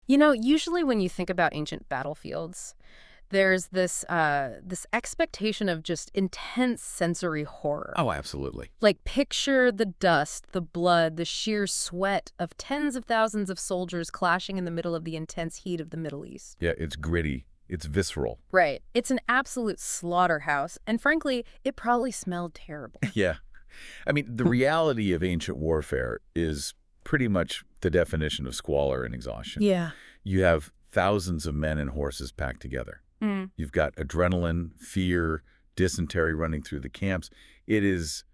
You know, usually when you think about ancient battlefields, there's this expectation of just intense sensory horror. Oh, absolutely. Like picture the dust, the blood, the sheer sweat of tens of thousands of soldiers clashing in the middle of the intense heat of the Middle East. Yeah, it's gritty. It's visceral. Right. It's an absolute slaughterhouse, and frankly, it probably smelled terrible. Yeah. I mean, the reality of ancient warfare is pretty much the definition of squalor and exhaustion. Yeah. You have thousands of men and horses packed together. Mm. You've got adrenaline, fear, dysentery running through the camps. It's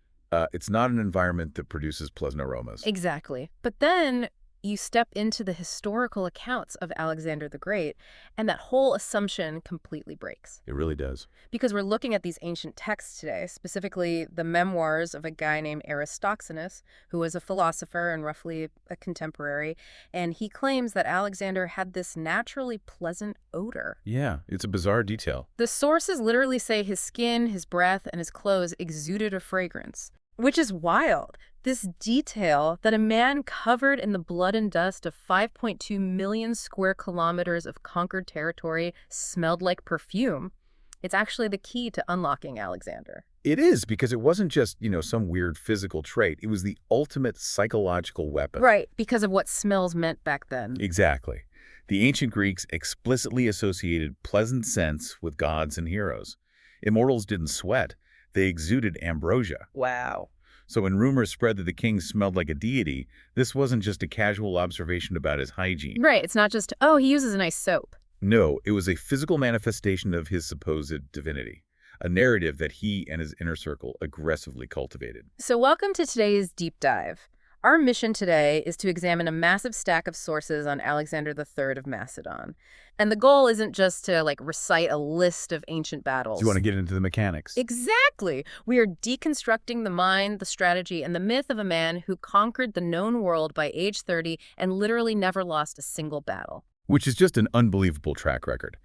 not an environment that produces pleasant aromas. Exactly. But then you step into the historical accounts of Alexander the Great, and that whole assumption completely breaks. It really does. Because we're looking at these ancient texts today, specifically the memoirs of a guy named Aristoxenus, who was a philosopher and roughly a contemporary, and he claims that Alexander had this naturally pleasant odor. Yeah, it's a bizarre detail. The sources literally say his skin, his breath, and his clothes exuded a fragrance, which is wild. This detail that a man covered in the blood and dust of 5.2 million square kilometers of conquered territory smelled like perfume. It's actually the key to unlocking Alexander. It is, because it wasn't just, some weird physical trait. It was the ultimate psychological weapon. Right, because of what smells meant back then. Exactly. The ancient Greeks explicitly associated pleasant scents with gods and heroes. Immortals didn't sweat. They exuded ambrosia. Wow. So when rumors spread that the king smelled like a deity, this wasn't just a casual observation about his hygiene. Right, it's not just, oh, he uses a nice soap. No, it was a physical manifestation of his supposed divinity, a narrative that he and his inner circle aggressively cultivated. So welcome to today's deep dive. Our mission today is to examine a massive stack of sources on Alexander III of Macedon. And the goal isn't just to, recite a list of ancient battles. Do you want to get into the mechanics? Exactly. We are deconstructing the mind, the strategy, and the myth of a man who conquered the known world by age 30 and literally never lost a single battle. Which is just an unbelievable track record.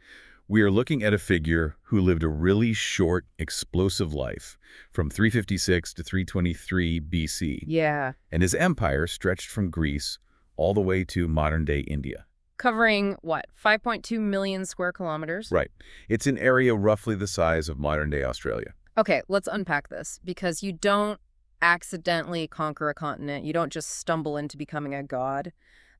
We are looking at a figure who lived a really short, explosive life, from 356 to 323 BC. Yeah. And his empire stretched from Greece all the way to modern-day India. Covering, 5.2 million square kilometers? Right. It's an area roughly the size of modern-day Australia. Okay, let's unpack this, because you don't accidentally conquer a continent. You don't just stumble into becoming a god.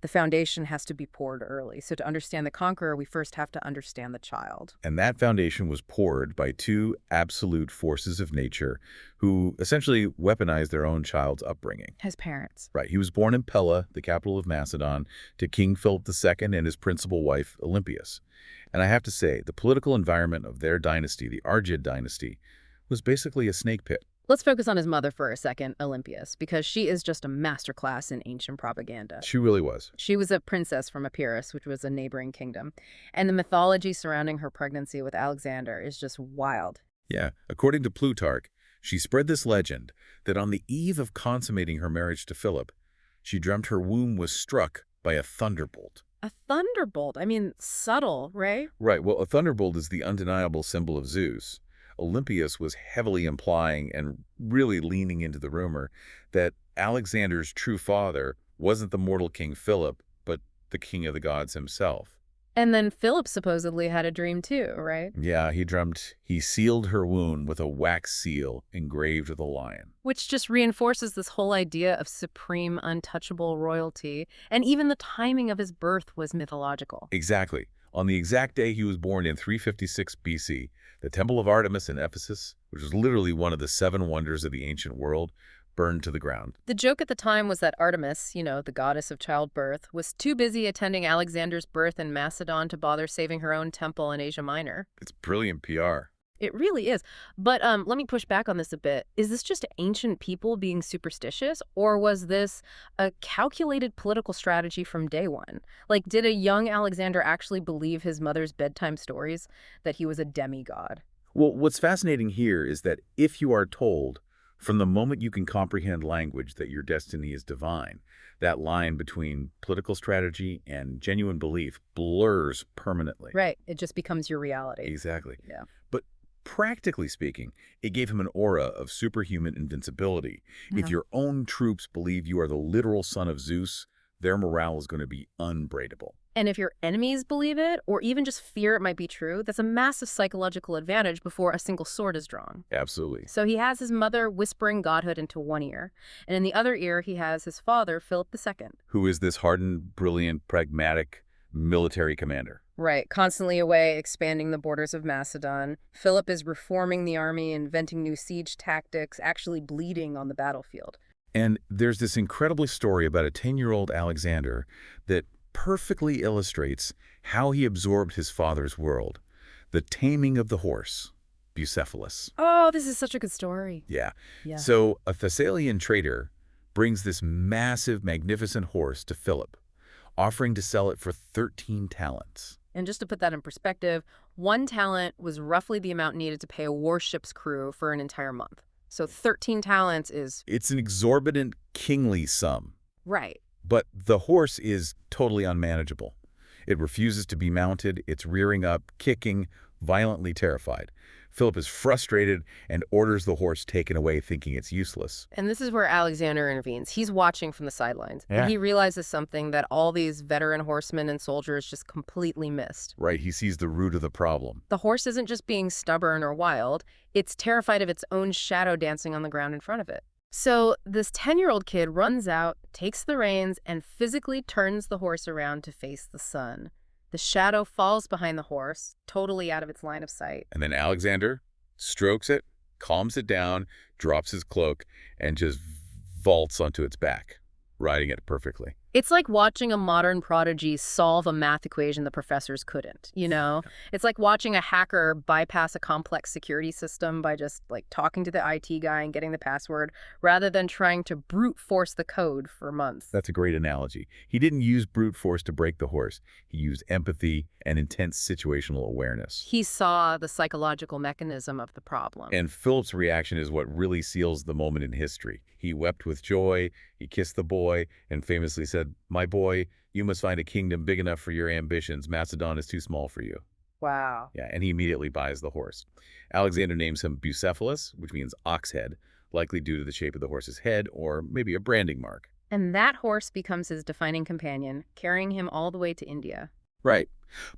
The foundation has to be poured early. So to understand the conqueror, we first have to understand the child. And that foundation was poured by two absolute forces of nature who essentially weaponized their own child's upbringing. His parents. Right. He was born in Pella, the capital of Macedon, to King Philip II and his principal wife, Olympias. And I have to say, the political environment of their dynasty, the Argead dynasty, was basically a snake pit. Let's focus on his mother for a second, Olympias, because she is just a masterclass in ancient propaganda. She really was. She was a princess from Epirus, which was a neighboring kingdom. And the mythology surrounding her pregnancy with Alexander is just wild. Yeah. According to Plutarch, she spread this legend that on the eve of consummating her marriage to Philip, she dreamt her womb was struck by a thunderbolt. A thunderbolt? I mean, subtle, right? Right. Well, a thunderbolt is the undeniable symbol of Zeus. Olympias was heavily implying and really leaning into the rumor that Alexander's true father wasn't the mortal King Philip, but the king of the gods himself. And then Philip supposedly had a dream too, right? Yeah, he dreamt he sealed her wound with a wax seal engraved with a lion. Which just reinforces this whole idea of supreme, untouchable royalty. And even the timing of his birth was mythological. Exactly. On the exact day he was born in 356 BC, the Temple of Artemis in Ephesus, which was literally one of the 7 wonders of the ancient world, burned to the ground. The joke at the time was that Artemis, the goddess of childbirth, was too busy attending Alexander's birth in Macedon to bother saving her own temple in Asia Minor. It's brilliant PR. It really is. But let me push back on this a bit. Is this just ancient people being superstitious, or was this a calculated political strategy from day one? Did a young Alexander actually believe his mother's bedtime stories, that he was a demigod? Well, what's fascinating here is that if you are told, from the moment you can comprehend language, that your destiny is divine, that line between political strategy and genuine belief blurs permanently. Right. It just becomes your reality. Exactly. Yeah. But practically speaking, it gave him an aura of superhuman invincibility. If your own troops believe you are the literal son of Zeus, their morale is going to be unbreakable. And if your enemies believe it, or even just fear it might be true, that's a massive psychological advantage before a single sword is drawn. Absolutely. So he has his mother whispering godhood into one ear, and in the other ear he has his father, Philip II. Who is this hardened, brilliant, pragmatic military commander? Right, constantly away, expanding the borders of Macedon. Philip is reforming the army, inventing new siege tactics, actually bleeding on the battlefield. And there's this incredible story about a 10-year-old Alexander that perfectly illustrates how he absorbed his father's world. The taming of the horse, Bucephalus. Oh, this is such a good story. Yeah. Yeah. So a Thessalian trader brings this massive, magnificent horse to Philip, offering to sell it for 13 talents. And just to put that in perspective, 1 talent was roughly the amount needed to pay a warship's crew for an entire month. So 13 talents is... It's an exorbitant, kingly sum. Right. But the horse is totally unmanageable. It refuses to be mounted, it's rearing up, kicking, violently terrified. Philip is frustrated and orders the horse taken away, thinking it's useless. And this is where Alexander intervenes. He's watching from the sidelines. Yeah. And he realizes something that all these veteran horsemen and soldiers just completely missed. Right, he sees the root of the problem. The horse isn't just being stubborn or wild. It's terrified of its own shadow dancing on the ground in front of it. So this 10-year-old kid runs out, takes the reins, and physically turns the horse around to face the sun. The shadow falls behind the horse, totally out of its line of sight. And then Alexander strokes it, calms it down, drops his cloak, and just vaults onto its back, riding it perfectly. It's like watching a modern prodigy solve a math equation the professors couldn't, you know? It's like watching a hacker bypass a complex security system by just, like, talking to the IT guy and getting the password, rather than trying to brute force the code for months. That's a great analogy. He didn't use brute force to break the horse. He used empathy and intense situational awareness. He saw the psychological mechanism of the problem. And Philip's reaction is what really seals the moment in history. He wept with joy, he kissed the boy, and famously said, "My boy, you must find a kingdom big enough for your ambitions. Macedon is too small for you." Wow. Yeah, and he immediately buys the horse. Alexander names him Bucephalus, which means ox head, likely due to the shape of the horse's head or maybe a branding mark. And that horse becomes his defining companion, carrying him all the way to India. Right.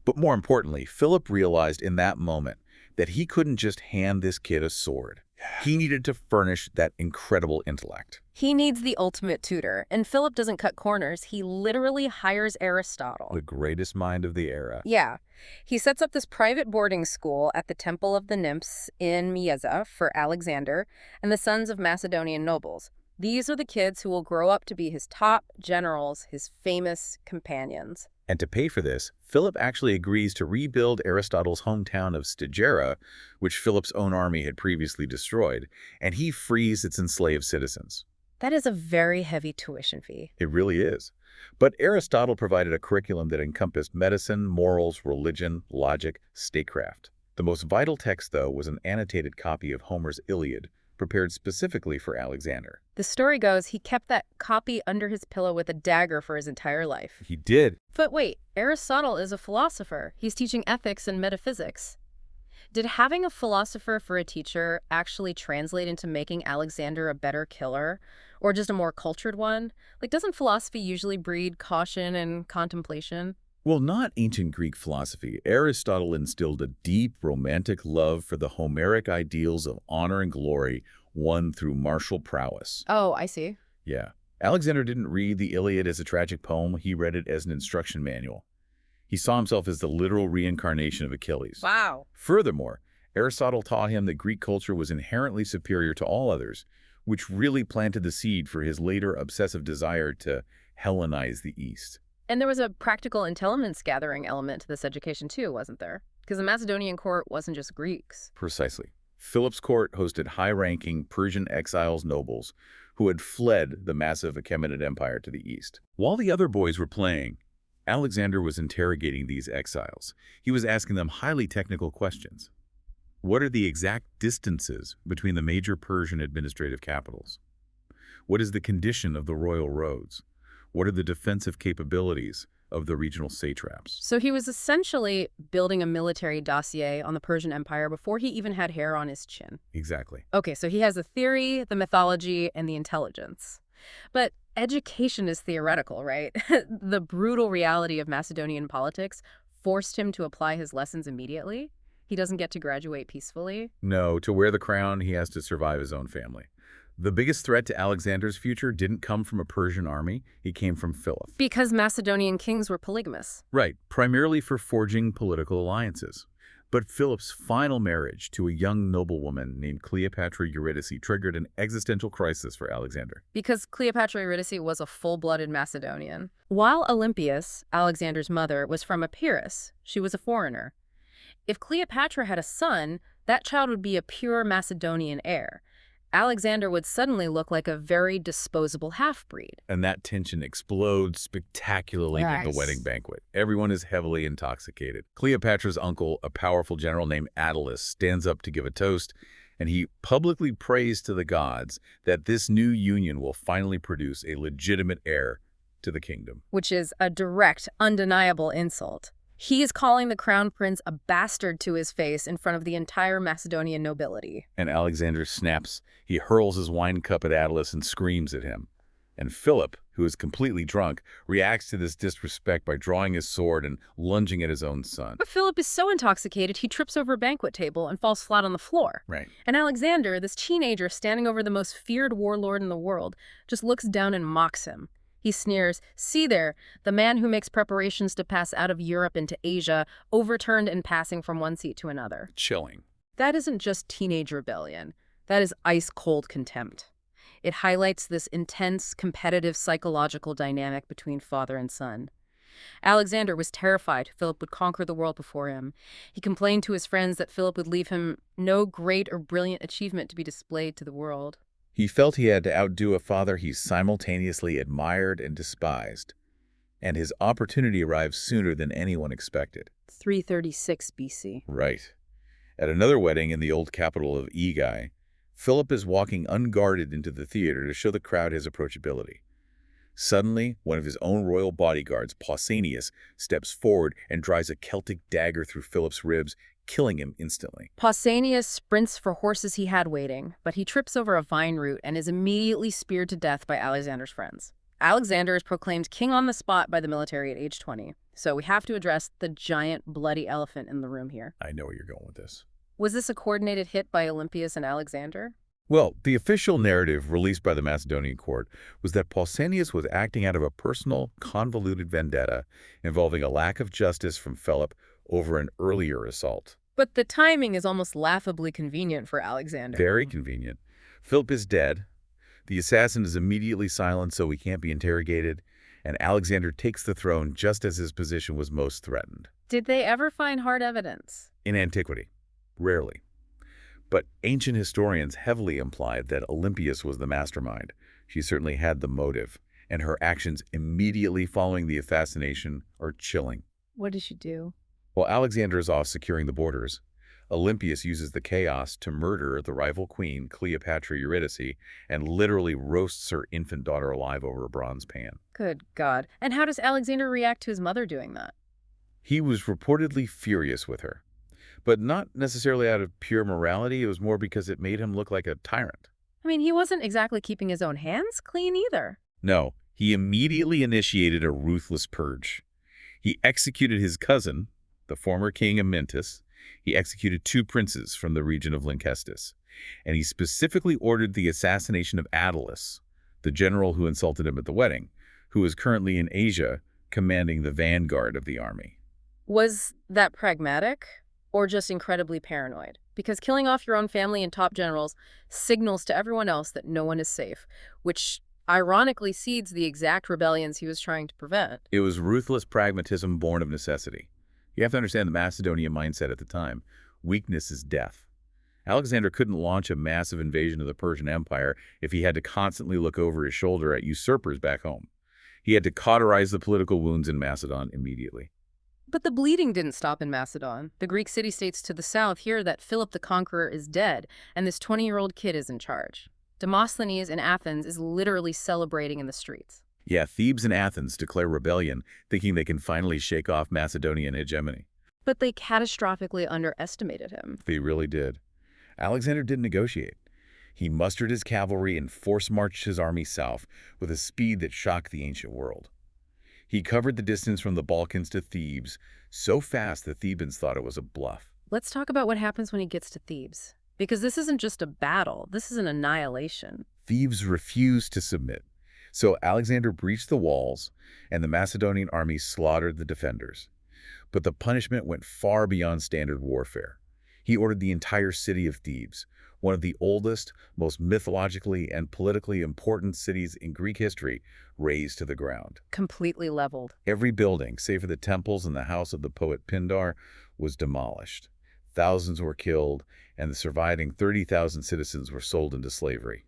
But more importantly, Philip realized in that moment that he couldn't just hand this kid a sword. He needed to furnish that incredible intellect. He needs the ultimate tutor, and Philip doesn't cut corners. He literally hires Aristotle. The greatest mind of the era. Yeah. He sets up this private boarding school at the Temple of the Nymphs in Mieza for Alexander and the sons of Macedonian nobles. These are the kids who will grow up to be his top generals, his famous companions. And to pay for this, Philip actually agrees to rebuild Aristotle's hometown of Stagera, which Philip's own army had previously destroyed, and he frees its enslaved citizens. That is a very heavy tuition fee. It really is. But Aristotle provided a curriculum that encompassed medicine, morals, religion, logic, statecraft. The most vital text, though, was an annotated copy of Homer's Iliad, prepared specifically for Alexander. The story goes he kept that copy under his pillow with a dagger for his entire life. He did. But wait, Aristotle is a philosopher. He's teaching ethics and metaphysics. Did having a philosopher for a teacher actually translate into making Alexander a better killer? Or just a more cultured one? Like, doesn't philosophy usually breed caution and contemplation? Well, not ancient Greek philosophy. Aristotle instilled a deep, romantic love for the Homeric ideals of honor and glory, won through martial prowess. Oh, I see. Yeah. Alexander didn't read the Iliad as a tragic poem. He read it as an instruction manual. He saw himself as the literal reincarnation of Achilles. Wow. Furthermore, Aristotle taught him that Greek culture was inherently superior to all others, which really planted the seed for his later obsessive desire to Hellenize the East. And there was a practical intelligence gathering element to this education too, wasn't there? Because the Macedonian court wasn't just Greeks. Precisely. Philip's court hosted high-ranking Persian exiles nobles who had fled the massive Achaemenid Empire to the east. While the other boys were playing, Alexander was interrogating these exiles. He was asking them highly technical questions. What are the exact distances between the major Persian administrative capitals? What is the condition of the royal roads? What are the defensive capabilities of the regional satraps? So he was essentially building a military dossier on the Persian Empire before he even had hair on his chin. Exactly. Okay, so he has the theory, the mythology, and the intelligence. But education is theoretical, right? The brutal reality of Macedonian politics forced him to apply his lessons immediately. He doesn't get to graduate peacefully. No, to wear the crown, he has to survive his own family. The biggest threat to Alexander's future didn't come from a Persian army. It came from Philip. Because Macedonian kings were polygamous. Right, primarily for forging political alliances. But Philip's final marriage to a young noblewoman named Cleopatra Eurydice triggered an existential crisis for Alexander. Because Cleopatra Eurydice was a full-blooded Macedonian. While Olympias, Alexander's mother, was from Epirus, she was a foreigner. If Cleopatra had a son, that child would be a pure Macedonian heir. Alexander would suddenly look like a very disposable half-breed. And that tension explodes spectacularly at the Yes. wedding banquet. Everyone is heavily intoxicated. Cleopatra's uncle, a powerful general named Attalus, stands up to give a toast, and he publicly prays to the gods that this new union will finally produce a legitimate heir to the kingdom. Which is a direct, undeniable insult. He is calling the crown prince a bastard to his face in front of the entire Macedonian nobility. And Alexander snaps. He hurls his wine cup at Attalus and screams at him. And Philip, who is completely drunk, reacts to this disrespect by drawing his sword and lunging at his own son. But Philip is so intoxicated, he trips over a banquet table and falls flat on the floor. Right. And Alexander, this teenager standing over the most feared warlord in the world, just looks down and mocks him. He sneers, "See there, the man who makes preparations to pass out of Europe into Asia, overturned and passing from one seat to another." Chilling. That isn't just teenage rebellion. That is ice-cold contempt. It highlights this intense, competitive psychological dynamic between father and son. Alexander was terrified Philip would conquer the world before him. He complained to his friends that Philip would leave him no great or brilliant achievement to be displayed to the world. He felt he had to outdo a father he simultaneously admired and despised. And his opportunity arrived sooner than anyone expected. 336 BC. Right. At another wedding in the old capital of Ægai, Philip is walking unguarded into the theater to show the crowd his approachability. Suddenly, one of his own royal bodyguards, Pausanias, steps forward and drives a Celtic dagger through Philip's ribs, killing him instantly. Pausanias sprints for horses he had waiting, but he trips over a vine root and is immediately speared to death by Alexander's friends. Alexander is proclaimed king on the spot by the military at age 20. So we have to address the giant bloody elephant in the room here. I know where you're going with this. Was this a coordinated hit by Olympias and Alexander? Well, the official narrative released by the Macedonian court was that Pausanias was acting out of a personal, convoluted vendetta involving a lack of justice from Philip over an earlier assault. But the timing is almost laughably convenient for Alexander. Very convenient. Philip is dead. The assassin is immediately silenced so he can't be interrogated, and Alexander takes the throne just as his position was most threatened. Did they ever find hard evidence? In antiquity, rarely. But ancient historians heavily implied that Olympias was the mastermind. She certainly had the motive, and her actions immediately following the assassination are chilling. What did she do? While Alexander is off securing the borders, Olympias uses the chaos to murder the rival queen, Cleopatra Eurydice, and literally roasts her infant daughter alive over a bronze pan. Good God. And how does Alexander react to his mother doing that? He was reportedly furious with her, but not necessarily out of pure morality. It was more because it made him look like a tyrant. I mean, he wasn't exactly keeping his own hands clean either. No, he immediately initiated a ruthless purge. He executed his cousin, the former king Amyntas. He executed 2 princes from the region of Lynkestis, and he specifically ordered the assassination of Attalus, the general who insulted him at the wedding, who is currently in Asia commanding the vanguard of the army. Was that pragmatic or just incredibly paranoid? Because killing off your own family and top generals signals to everyone else that no one is safe, which ironically seeds the exact rebellions he was trying to prevent. It was ruthless pragmatism born of necessity. You have to understand the Macedonian mindset at the time. Weakness is death. Alexander couldn't launch a massive invasion of the Persian Empire if he had to constantly look over his shoulder at usurpers back home. He had to cauterize the political wounds in Macedon immediately. But the bleeding didn't stop in Macedon. The Greek city-states to the south hear that Philip the Conqueror is dead, and this 20-year-old kid is in charge. Demosthenes in Athens is literally celebrating in the streets. Yeah, Thebes and Athens declare rebellion, thinking they can finally shake off Macedonian hegemony. But they catastrophically underestimated him. They really did. Alexander didn't negotiate. He mustered his cavalry and force-marched his army south with a speed that shocked the ancient world. He covered the distance from the Balkans to Thebes so fast the Thebans thought it was a bluff. Let's talk about what happens when he gets to Thebes. Because this isn't just a battle, this is an annihilation. Thebes refused to submit, so Alexander breached the walls, and the Macedonian army slaughtered the defenders. But the punishment went far beyond standard warfare. He ordered the entire city of Thebes, one of the oldest, most mythologically and politically important cities in Greek history, razed to the ground. Completely leveled. Every building, save for the temples and the house of the poet Pindar, was demolished. Thousands were killed, and the surviving 30,000 citizens were sold into slavery.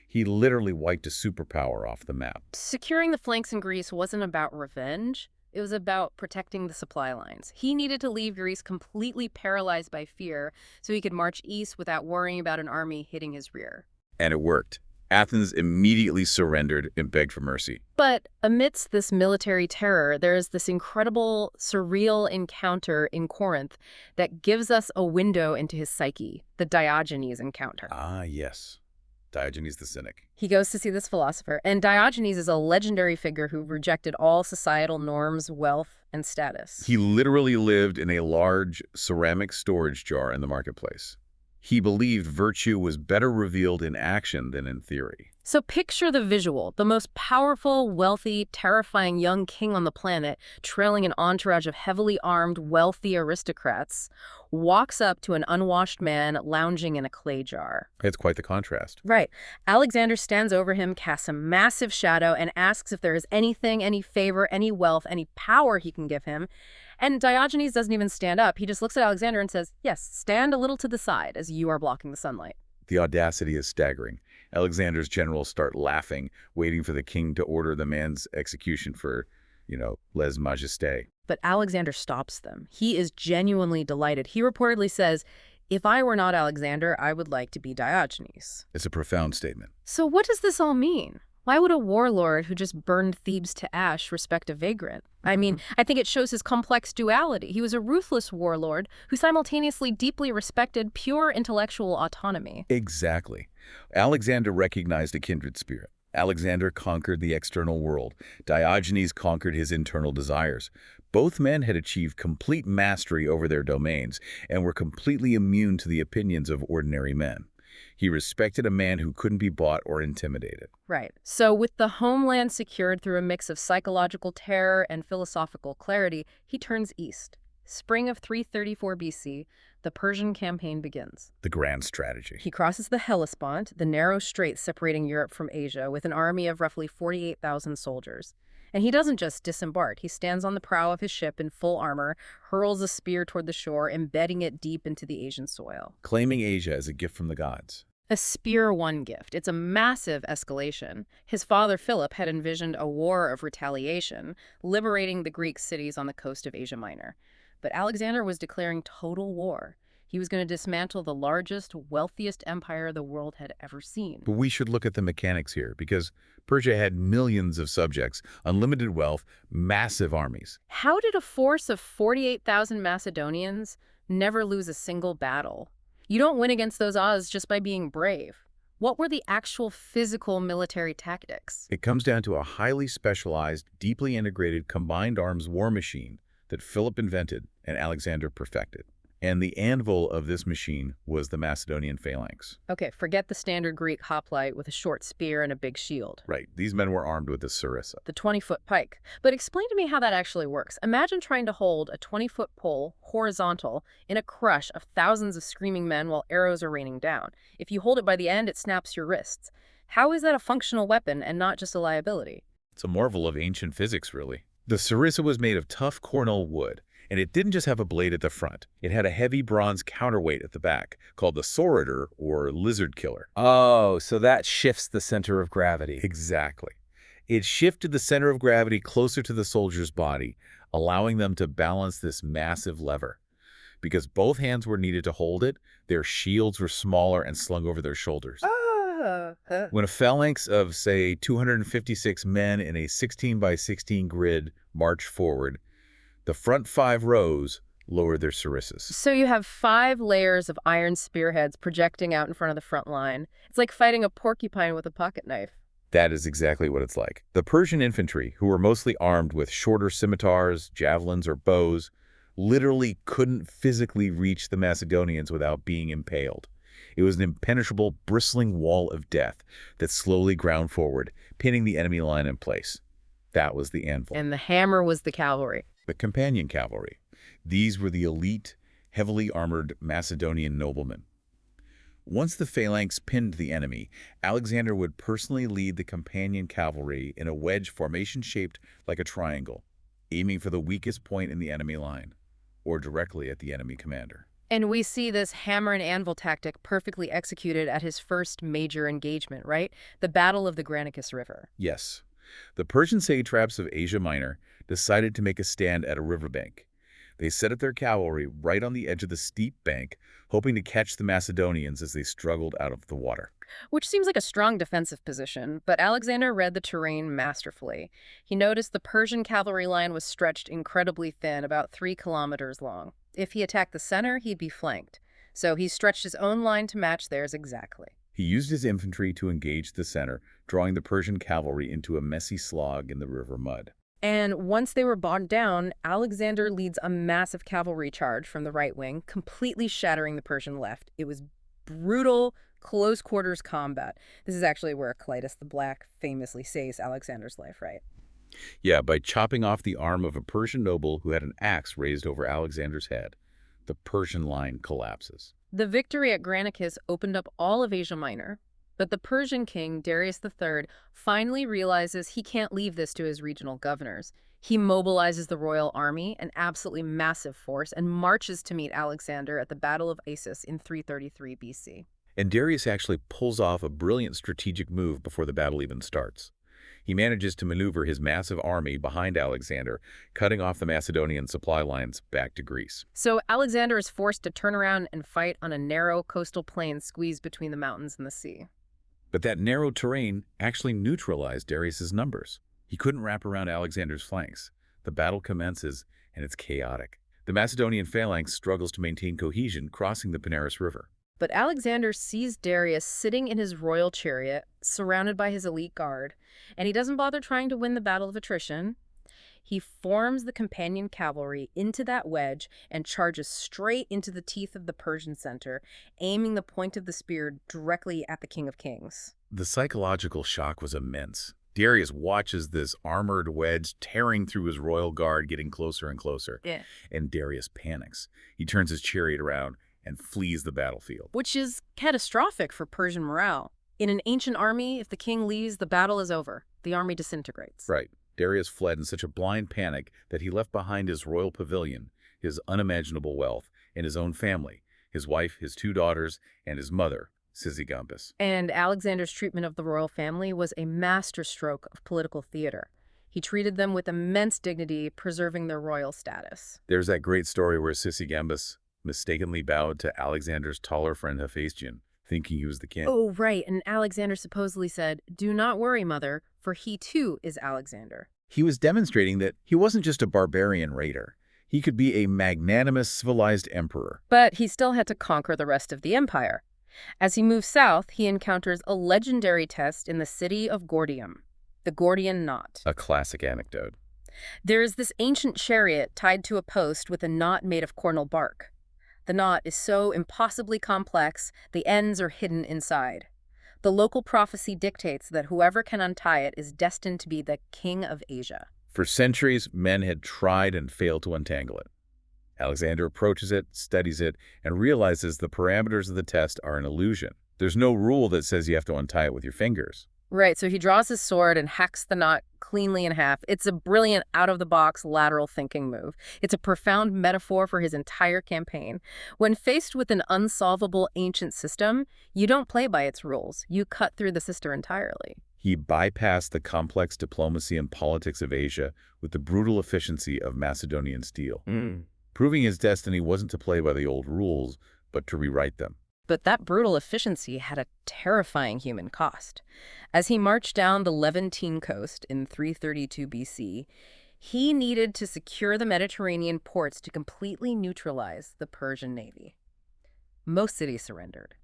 He literally wiped a superpower off the map. Securing the flanks in Greece wasn't about revenge. It was about protecting the supply lines. He needed to leave Greece completely paralyzed by fear so he could march east without worrying about an army hitting his rear. And it worked. Athens immediately surrendered and begged for mercy. But amidst this military terror, there is this incredible, surreal encounter in Corinth that gives us a window into his psyche, the Diogenes encounter. Ah, yes. Diogenes the Cynic. He goes to see this philosopher, and Diogenes is a legendary figure who rejected all societal norms, wealth, and status. He literally lived in a large ceramic storage jar in the marketplace. He believed virtue was better revealed in action than in theory. So picture the visual. The most powerful, wealthy, terrifying young king on the planet, trailing an entourage of heavily armed, wealthy aristocrats, walks up to an unwashed man lounging in a clay jar. It's quite the contrast. Right. Alexander stands over him, casts a massive shadow, and asks if there is anything, any favor, any wealth, any power he can give him. And Diogenes doesn't even stand up. He just looks at Alexander and says, yes, stand a little to the side as you are blocking the sunlight. The audacity is staggering. Alexander's generals start laughing, waiting for the king to order the man's execution for, lèse majesté. But Alexander stops them. He is genuinely delighted. He reportedly says, if I were not Alexander, I would like to be Diogenes. It's a profound statement. So what does this all mean? Why would a warlord who just burned Thebes to ash respect a vagrant? I mean, I think it shows his complex duality. He was a ruthless warlord who simultaneously deeply respected pure intellectual autonomy. Exactly. Alexander recognized a kindred spirit. Alexander conquered the external world. Diogenes conquered his internal desires. Both men had achieved complete mastery over their domains and were completely immune to the opinions of ordinary men. He respected a man who couldn't be bought or intimidated. Right. So with the homeland secured through a mix of psychological terror and philosophical clarity, he turns east. Spring of 334 BC, the Persian campaign begins. The grand strategy. He crosses the Hellespont, the narrow strait separating Europe from Asia, with an army of roughly 48,000 soldiers. And he doesn't just disembark. He stands on the prow of his ship in full armor, hurls a spear toward the shore, embedding it deep into the Asian soil. Claiming Asia as a gift from the gods. A spear won gift. It's a massive escalation. His father, Philip, had envisioned a war of retaliation, liberating the Greek cities on the coast of Asia Minor. But Alexander was declaring total war. He was going to dismantle the largest, wealthiest empire the world had ever seen. But we should look at the mechanics here, because Persia had millions of subjects, unlimited wealth, massive armies. How did a force of 48,000 Macedonians never lose a single battle? You don't win against those odds just by being brave. What were the actual physical military tactics? It comes down to a highly specialized, deeply integrated combined arms war machine that Philip invented and Alexander perfected. And the anvil of this machine was the Macedonian phalanx. Okay, forget the standard Greek hoplite with a short spear and a big shield. Right. These men were armed with the sarissa. The 20-foot pike. But explain to me how that actually works. Imagine trying to hold a 20-foot pole horizontal in a crush of thousands of screaming men while arrows are raining down. If you hold it by the end, it snaps your wrists. How is that a functional weapon and not just a liability? It's a marvel of ancient physics, really. The sarissa was made of tough cornel wood. And it didn't just have a blade at the front. It had a heavy bronze counterweight at the back, called the soritor, or lizard killer. Oh, so that shifts the center of gravity. Exactly. It shifted the center of gravity closer to the soldier's body, allowing them to balance this massive lever. Because both hands were needed to hold it, their shields were smaller and slung over their shoulders. When a phalanx of, say, 256 men in a 16 by 16 grid marched forward, the front 5 rows lowered their sarissas. So you have 5 layers of iron spearheads projecting out in front of the front line. It's like fighting a porcupine with a pocket knife. That is exactly what it's like. The Persian infantry, who were mostly armed with shorter scimitars, javelins, or bows, literally couldn't physically reach the Macedonians without being impaled. It was an impenetrable, bristling wall of death that slowly ground forward, pinning the enemy line in place. That was the anvil. And the hammer was the cavalry. The companion cavalry. These were the elite, heavily armored Macedonian noblemen. Once the phalanx pinned the enemy, Alexander would personally lead the companion cavalry in a wedge formation shaped like a triangle, aiming for the weakest point in the enemy line, or directly at the enemy commander. And we see this hammer and anvil tactic perfectly executed at his first major engagement, right? The Battle of the Granicus River. Yes. The Persian satraps of Asia Minor decided to make a stand at a riverbank. They set up their cavalry right on the edge of the steep bank, hoping to catch the Macedonians as they struggled out of the water. Which seems like a strong defensive position, but Alexander read the terrain masterfully. He noticed the Persian cavalry line was stretched incredibly thin, about 3 kilometers long. If he attacked the center, he'd be flanked. So he stretched his own line to match theirs exactly. He used his infantry to engage the center, drawing the Persian cavalry into a messy slog in the river mud. And once they were bogged down, Alexander leads a massive cavalry charge from the right wing, completely shattering the Persian left. It was brutal, close-quarters combat. This is actually where Clytus the Black famously saves Alexander's life, right? Yeah, by chopping off the arm of a Persian noble who had an axe raised over Alexander's head, the Persian line collapses. The victory at Granicus opened up all of Asia Minor, but the Persian king, Darius III, finally realizes he can't leave this to his regional governors. He mobilizes the royal army, an absolutely massive force, and marches to meet Alexander at the Battle of Assus in 333 BC. And Darius actually pulls off a brilliant strategic move before the battle even starts. He manages to maneuver his massive army behind Alexander, cutting off the Macedonian supply lines back to Greece. So Alexander is forced to turn around and fight on a narrow coastal plain squeezed between the mountains and the sea. But that narrow terrain actually neutralized Darius's numbers. He couldn't wrap around Alexander's flanks. The battle commences, and it's chaotic. The Macedonian phalanx struggles to maintain cohesion, crossing the Panaris River. But Alexander sees Darius sitting in his royal chariot, surrounded by his elite guard, and he doesn't bother trying to win the battle of attrition. He forms the companion cavalry into that wedge and charges straight into the teeth of the Persian center, aiming the point of the spear directly at the King of Kings. The psychological shock was immense. Darius watches this armored wedge tearing through his royal guard, getting closer and closer. Yeah. And Darius panics. He turns his chariot around and flees the battlefield. Which is catastrophic for Persian morale. In an ancient army, if the king leaves, the battle is over. The army disintegrates. Right. Darius fled in such a blind panic that he left behind his royal pavilion, his unimaginable wealth, and his own family, his wife, his 2 daughters, and his mother, Sysigambis. And Alexander's treatment of the royal family was a masterstroke of political theater. He treated them with immense dignity, preserving their royal status. There's that great story where Sysigambis mistakenly bowed to Alexander's taller friend Hephaestion, thinking he was the king. Oh, right, and Alexander supposedly said, "Do not worry, mother, for he too is Alexander." He was demonstrating that he wasn't just a barbarian raider. He could be a magnanimous, civilized emperor. But he still had to conquer the rest of the empire. As he moves south, he encounters a legendary test in the city of Gordium, the Gordian knot. A classic anecdote. There is this ancient chariot tied to a post with a knot made of cornel bark. The knot is so impossibly complex, the ends are hidden inside. The local prophecy dictates that whoever can untie it is destined to be the king of Asia. For centuries, men had tried and failed to untangle it. Alexander approaches it, studies it, and realizes the parameters of the test are an illusion. There's no rule that says you have to untie it with your fingers. Right, so he draws his sword and hacks the knot cleanly in half. It's a brilliant, out-of-the-box, lateral thinking move. It's a profound metaphor for his entire campaign. When faced with an unsolvable ancient system, you don't play by its rules. You cut through the system entirely. He bypassed the complex diplomacy and politics of Asia with the brutal efficiency of Macedonian steel. Proving his destiny wasn't to play by the old rules, but to rewrite them. But that brutal efficiency had a terrifying human cost. As he marched down the Levantine coast in 332 BC, He needed to secure the Mediterranean ports to completely neutralize the Persian navy. Most cities surrendered,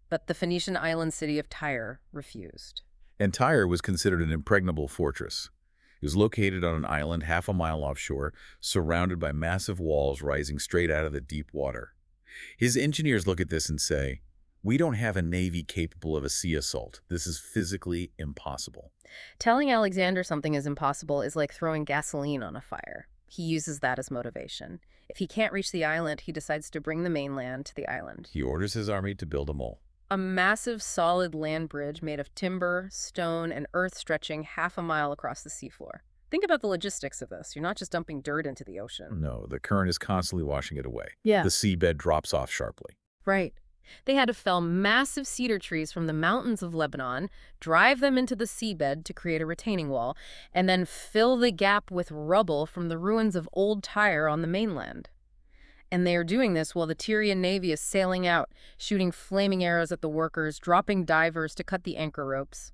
but the Phoenician island city of Tyre refused. And Tyre was considered an impregnable fortress. It was located on an island half a mile offshore, surrounded by massive walls rising straight out of the deep water. His engineers look at this and say, "We don't have a navy capable of a sea assault. This is physically impossible." Telling Alexander something is impossible is like throwing gasoline on a fire. He uses that as motivation. If he can't reach the island, he decides to bring the mainland to the island. He orders his army to build a mole. A massive solid land bridge made of timber, stone, and earth stretching half a mile across the seafloor. Think about the logistics of this. You're not just dumping dirt into the ocean. No, the current is constantly washing it away. Yeah. The seabed drops off sharply. Right. They had to fell massive cedar trees from the mountains of Lebanon, drive them into the seabed to create a retaining wall, and then fill the gap with rubble from the ruins of old Tyre on the mainland. And they are doing this while the Tyrian navy is sailing out, shooting flaming arrows at the workers, dropping divers to cut the anchor ropes.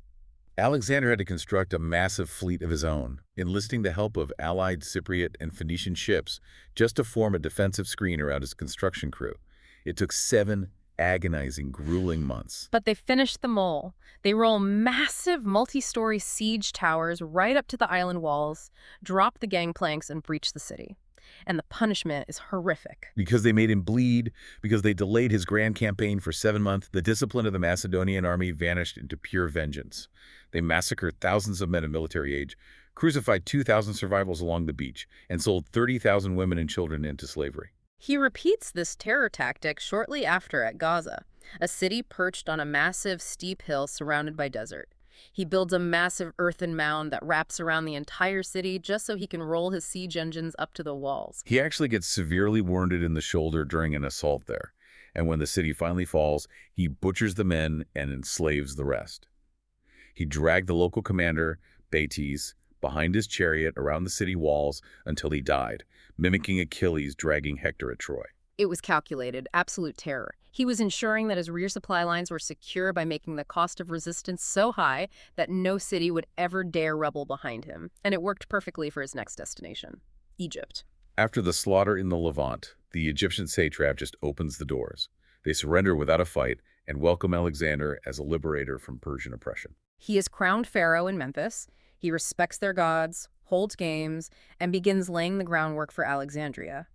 Alexander had to construct a massive fleet of his own, enlisting the help of allied Cypriot and Phoenician ships just to form a defensive screen around his construction crew. It took 7 agonizing, grueling months. But they finished the mole. They roll massive multi-story siege towers right up to the island walls, drop the gangplanks, and breach the city. And the punishment is horrific. Because they made him bleed, because they delayed his grand campaign for 7 months, the discipline of the Macedonian army vanished into pure vengeance. They massacred thousands of men of military age, crucified 2,000 survivors along the beach, and sold 30,000 women and children into slavery. He repeats this terror tactic shortly after at Gaza, a city perched on a massive, steep hill surrounded by desert. He builds a massive earthen mound that wraps around the entire city just so he can roll his siege engines up to the walls. He actually gets severely wounded in the shoulder during an assault there, and when the city finally falls, he butchers the men and enslaves the rest. He dragged the local commander, Bates, behind his chariot around the city walls until he died, mimicking Achilles dragging Hector at Troy. It was calculated, absolute terror. He was ensuring that his rear supply lines were secure by making the cost of resistance so high that no city would ever dare rebel behind him. And it worked perfectly for his next destination, Egypt. After the slaughter in the Levant, the Egyptian satrap just opens the doors. They surrender without a fight and welcome Alexander as a liberator from Persian oppression. He is crowned pharaoh in Memphis. He respects their gods, holds games, and begins laying the groundwork for Alexandria.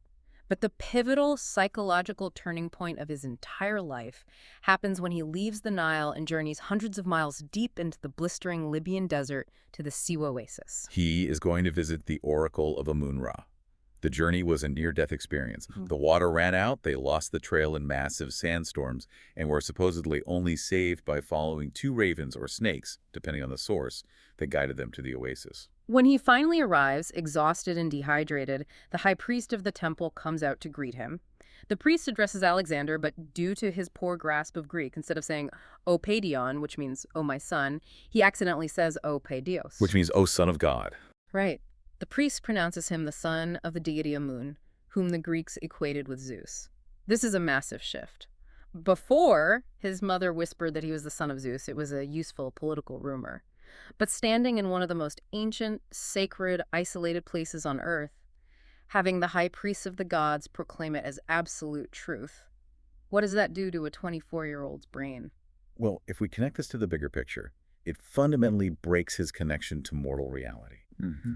But the pivotal psychological turning point of his entire life happens when he leaves the Nile and journeys hundreds of miles deep into the blistering Libyan desert to the Siwa oasis. He is going to visit the Oracle of Amun-Ra. The journey was a near-death experience. The water ran out, they lost the trail in massive sandstorms, and were supposedly only saved by following 2 ravens or snakes, depending on the source, that guided them to the oasis. When he finally arrives, exhausted and dehydrated, the high priest of the temple comes out to greet him. The priest addresses Alexander, but due to his poor grasp of Greek, instead of saying, "O Paidion," which means, "O my son," he accidentally says, "O Paidios." Which means, "O son of God." Right. The priest pronounces him the son of the deity Amun, whom the Greeks equated with Zeus. This is a massive shift. Before, his mother whispered that he was the son of Zeus. It was a useful political rumor. But standing in one of the most ancient, sacred, isolated places on earth, having the high priests of the gods proclaim it as absolute truth, what does that do to a 24-year-old's brain? Well, if we connect this to the bigger picture, it fundamentally breaks his connection to mortal reality.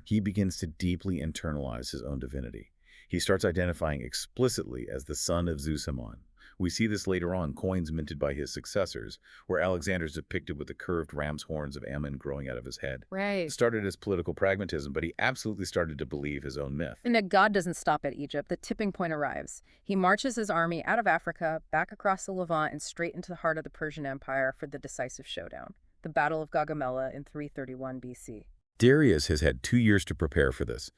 He begins to deeply internalize his own divinity. He starts identifying explicitly as the son of Zeus Ammon. We see this later on coins minted by his successors, where Alexander is depicted with the curved ram's horns of Ammon growing out of his head. Right. It started as political pragmatism, but he absolutely started to believe his own myth. And God doesn't stop at Egypt. The tipping point arrives. He marches his army out of Africa, back across the Levant, and straight into the heart of the Persian Empire for the decisive showdown, the Battle of Gaugamela in 331 BC. Darius has had 2 years to prepare for this.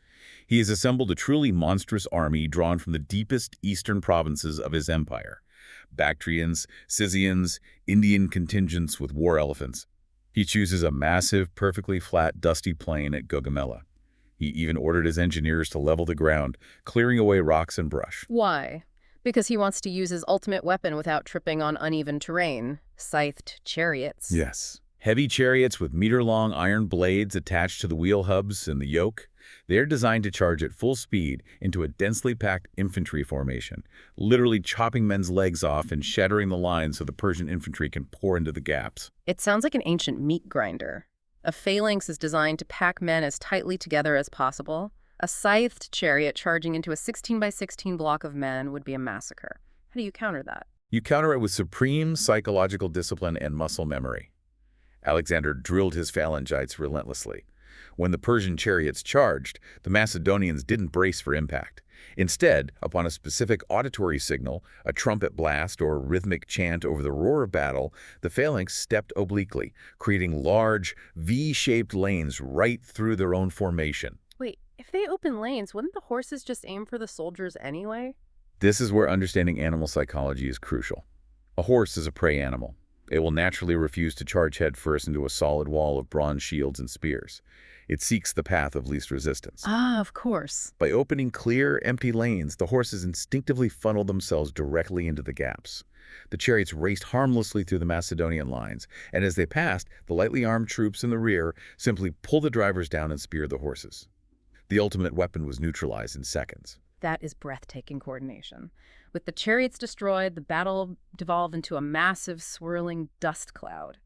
He has assembled a truly monstrous army drawn from the deepest eastern provinces of his empire. Bactrians, Scythians, Indian contingents with war elephants. He chooses a massive, perfectly flat, dusty plain at Gaugamela. He even ordered his engineers to level the ground, clearing away rocks and brush. Why? Because he wants to use his ultimate weapon without tripping on uneven terrain, scythed chariots. Yes. Heavy chariots with meter-long iron blades attached to the wheel hubs and the yoke, they're designed to charge at full speed into a densely packed infantry formation, literally chopping men's legs off and shattering the lines so the Persian infantry can pour into the gaps. It sounds like an ancient meat grinder. A phalanx is designed to pack men as tightly together as possible. A scythed chariot charging into a 16 by 16 block of men would be a massacre. How do you counter that? You counter it with supreme psychological discipline and muscle memory. Alexander drilled his phalangites relentlessly. When the Persian chariots charged, the Macedonians didn't brace for impact. Instead, upon a specific auditory signal, a trumpet blast or rhythmic chant over the roar of battle, the phalanx stepped obliquely, creating large, V-shaped lanes right through their own formation. Wait, if they open lanes, wouldn't the horses just aim for the soldiers anyway? This is where understanding animal psychology is crucial. A horse is a prey animal. It will naturally refuse to charge headfirst into a solid wall of bronze shields and spears. It seeks the path of least resistance. Ah, of course. By opening clear, empty lanes, the horses instinctively funneled themselves directly into the gaps. The chariots raced harmlessly through the Macedonian lines, and as they passed, the lightly armed troops in the rear simply pulled the drivers down and speared the horses. The ultimate weapon was neutralized in seconds. That is breathtaking coordination. With the chariots destroyed, the battle devolved into a massive, swirling dust cloud.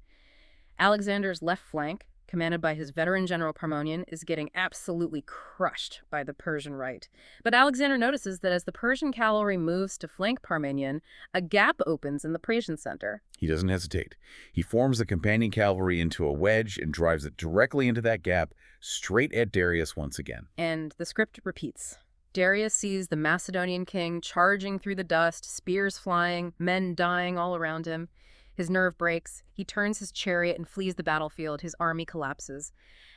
Alexander's left flank, commanded by his veteran general Parmenion, is getting absolutely crushed by the Persian right. But Alexander notices that as the Persian cavalry moves to flank Parmenion, a gap opens in the Persian center. He doesn't hesitate. He forms the companion cavalry into a wedge and drives it directly into that gap, straight at Darius once again. And the script repeats. Darius sees the Macedonian king charging through the dust, spears flying, men dying all around him. His nerve breaks. He turns his chariot and flees the battlefield. His army collapses.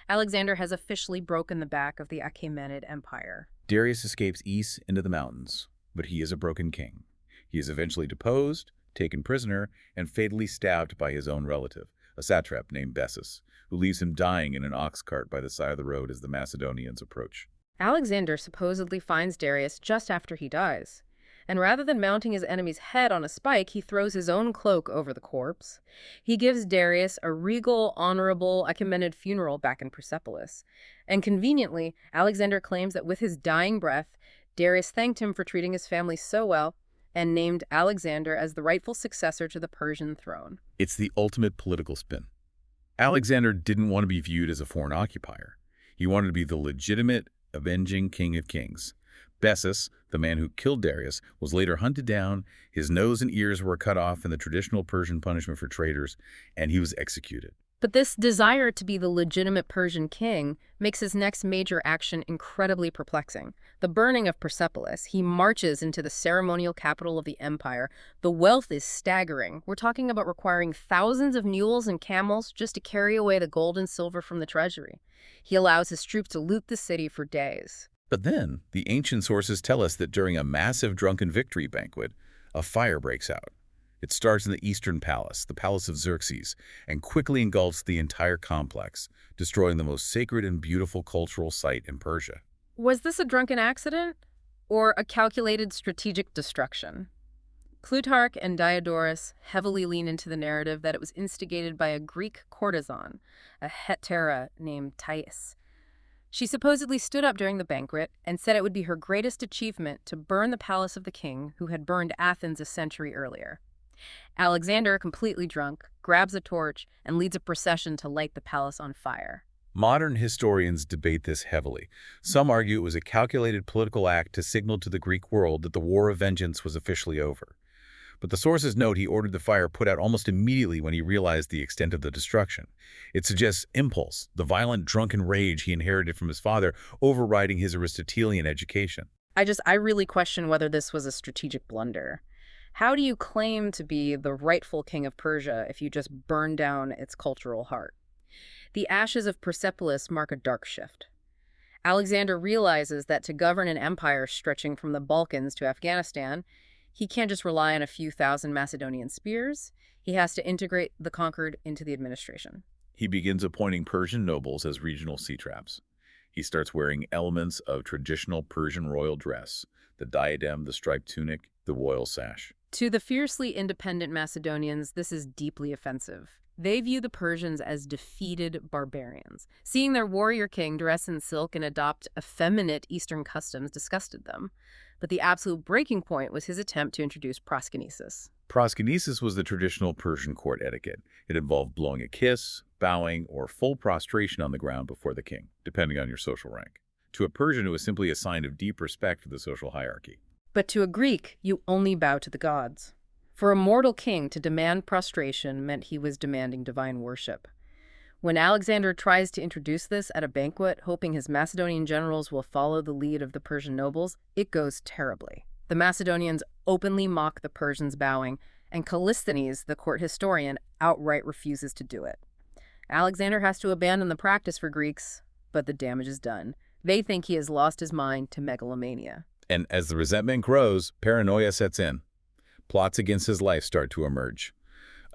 Alexander has officially broken the back of the Achaemenid Empire. Darius escapes east into the mountains, but he is a broken king. He is eventually deposed, taken prisoner, and fatally stabbed by his own relative, a satrap named Bessus, who leaves him dying in an ox cart by the side of the road as the Macedonians approach. Alexander supposedly finds Darius just after he dies. And rather than mounting his enemy's head on a spike, he throws his own cloak over the corpse. He gives Darius a regal, honorable Achaemenid funeral back in Persepolis. And conveniently, Alexander claims that with his dying breath, Darius thanked him for treating his family so well and named Alexander as the rightful successor to the Persian throne. It's the ultimate political spin. Alexander didn't want to be viewed as a foreign occupier. He wanted to be the legitimate, avenging king of kings. Bessus, the man who killed Darius, was later hunted down, his nose and ears were cut off in the traditional Persian punishment for traitors, and he was executed. But this desire to be the legitimate Persian king makes his next major action incredibly perplexing. The burning of Persepolis. He marches into the ceremonial capital of the empire. The wealth is staggering. We're talking about requiring thousands of mules and camels just to carry away the gold and silver from the treasury. He allows his troops to loot the city for days. But then, the ancient sources tell us that during a massive drunken victory banquet, a fire breaks out. It starts in the Eastern Palace, the Palace of Xerxes, and quickly engulfs the entire complex, destroying the most sacred and beautiful cultural site in Persia. Was this a drunken accident or a calculated strategic destruction? Plutarch and Diodorus heavily lean into the narrative that it was instigated by a Greek courtesan, a hetaira named Thais. She supposedly stood up during the banquet and said it would be her greatest achievement to burn the palace of the king who had burned Athens a century earlier. Alexander, completely drunk, grabs a torch and leads a procession to light the palace on fire. Modern historians debate this heavily. Some argue it was a calculated political act to signal to the Greek world that the war of vengeance was officially over. But the sources note he ordered the fire put out almost immediately when he realized the extent of the destruction. It suggests impulse, the violent drunken rage he inherited from his father, overriding his Aristotelian education. I really question whether this was a strategic blunder. How do you claim to be the rightful king of Persia if you just burn down its cultural heart? The ashes of Persepolis mark a dark shift. Alexander realizes that to govern an empire stretching from the Balkans to Afghanistan, he can't just rely on a few thousand Macedonian spears. He has to integrate the conquered into the administration. He begins appointing Persian nobles as regional satraps. He starts wearing elements of traditional Persian royal dress, the diadem, the striped tunic, the royal sash. To the fiercely independent Macedonians, this is deeply offensive. They view the Persians as defeated barbarians. Seeing their warrior king dress in silk and adopt effeminate Eastern customs disgusted them. But the absolute breaking point was his attempt to introduce proskynesis. Proskynesis was the traditional Persian court etiquette. It involved blowing a kiss, bowing, or full prostration on the ground before the king, depending on your social rank. To a Persian, it was simply a sign of deep respect for the social hierarchy. But to a Greek, you only bow to the gods. For a mortal king to demand prostration meant he was demanding divine worship. When Alexander tries to introduce this at a banquet, hoping his Macedonian generals will follow the lead of the Persian nobles, it goes terribly. The Macedonians openly mock the Persians bowing, and Callisthenes, the court historian, outright refuses to do it. Alexander has to abandon the practice for Greeks, but the damage is done. They think he has lost his mind to megalomania. And as the resentment grows, paranoia sets in. Plots against his life start to emerge.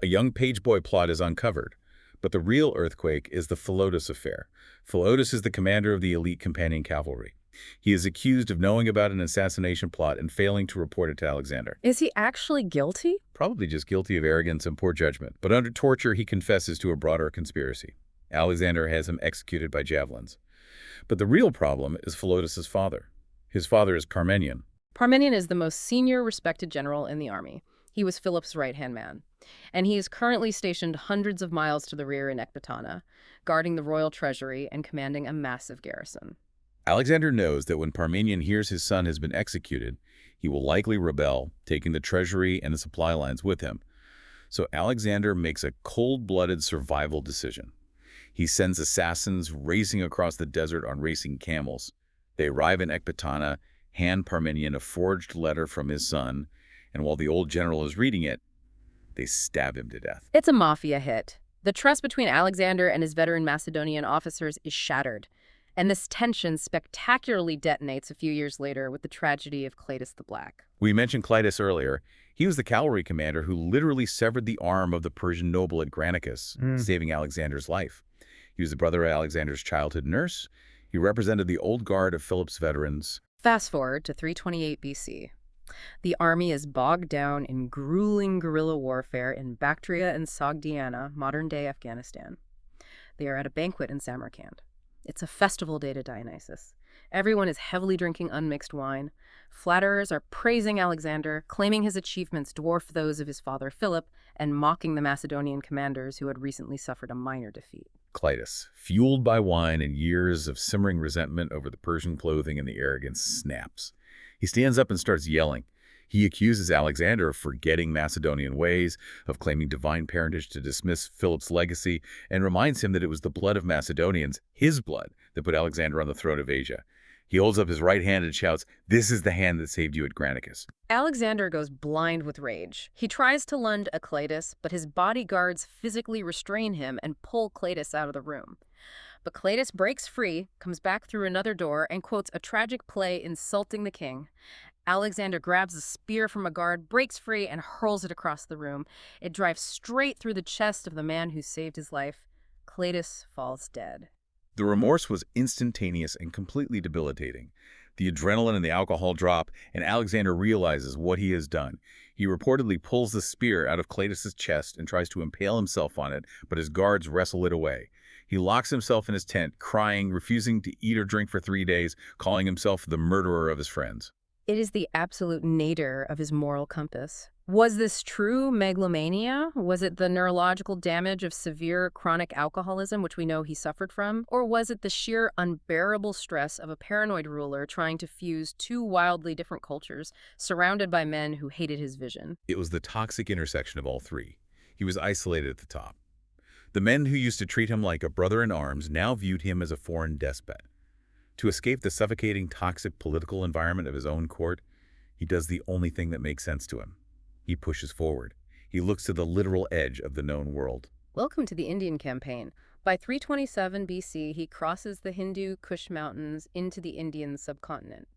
A young page boy plot is uncovered. But the real earthquake is the Philotas affair. Philotas is the commander of the elite companion cavalry. He is accused of knowing about an assassination plot and failing to report it to Alexander. Is he actually guilty? Probably just guilty of arrogance and poor judgment. But under torture, he confesses to a broader conspiracy. Alexander has him executed by javelins. But the real problem is Philotas's father. His father is Parmenion. Parmenion is the most senior respected general in the army. He was Philip's right-hand man. And he is currently stationed hundreds of miles to the rear in Ecbatana, guarding the royal treasury and commanding a massive garrison. Alexander knows that when Parmenion hears his son has been executed, he will likely rebel, taking the treasury and the supply lines with him. So Alexander makes a cold-blooded survival decision. He sends assassins racing across the desert on racing camels. They arrive in Ecbatana, hand Parmenion a forged letter from his son, and while the old general is reading it, they stab him to death. It's a mafia hit. The trust between Alexander and his veteran Macedonian officers is shattered, and this tension spectacularly detonates a few years later with the tragedy of Cleitus the Black. We mentioned Cleitus earlier. He was the cavalry commander who literally severed the arm of the Persian noble at Granicus, saving Alexander's life. He was the brother of Alexander's childhood nurse. He represented the old guard of Philip's veterans. Fast forward to 328 BC. The army is bogged down in grueling guerrilla warfare in Bactria and Sogdiana, modern-day Afghanistan. They are at a banquet in Samarkand. It's a festival day to Dionysus. Everyone is heavily drinking unmixed wine. Flatterers are praising Alexander, claiming his achievements dwarf those of his father Philip, and mocking the Macedonian commanders who had recently suffered a minor defeat. Cleitus, fueled by wine and years of simmering resentment over the Persian clothing and the arrogance, snaps. He stands up and starts yelling. He accuses Alexander of forgetting Macedonian ways, of claiming divine parentage to dismiss Philip's legacy, and reminds him that it was the blood of Macedonians, his blood, that put Alexander on the throne of Asia. He holds up his right hand and shouts, "This is the hand that saved you at Granicus." Alexander goes blind with rage. He tries to lunge at Cleitus, but his bodyguards physically restrain him and pull Cleitus out of the room. But Cleitus breaks free, comes back through another door, and quotes a tragic play insulting the king. Alexander grabs a spear from a guard, breaks free, and hurls it across the room. It drives straight through the chest of the man who saved his life. Cleitus falls dead. The remorse was instantaneous and completely debilitating. The adrenaline and the alcohol drop, and Alexander realizes what he has done. He reportedly pulls the spear out of Cleitus's chest and tries to impale himself on it, but his guards wrestle it away. He locks himself in his tent, crying, refusing to eat or drink for 3 days, calling himself the murderer of his friends. It is the absolute nadir of his moral compass. Was this true megalomania? Was it the neurological damage of severe chronic alcoholism, which we know he suffered from? Or was it the sheer unbearable stress of a paranoid ruler trying to fuse two wildly different cultures, surrounded by men who hated his vision? It was the toxic intersection of all three. He was isolated at the top. The men who used to treat him like a brother in arms now viewed him as a foreign despot. To escape the suffocating, toxic political environment of his own court, he does the only thing that makes sense to him. He pushes forward. He looks to the literal edge of the known world. Welcome to the Indian campaign. By 327 BC, he crosses the Hindu Kush Mountains into the Indian subcontinent.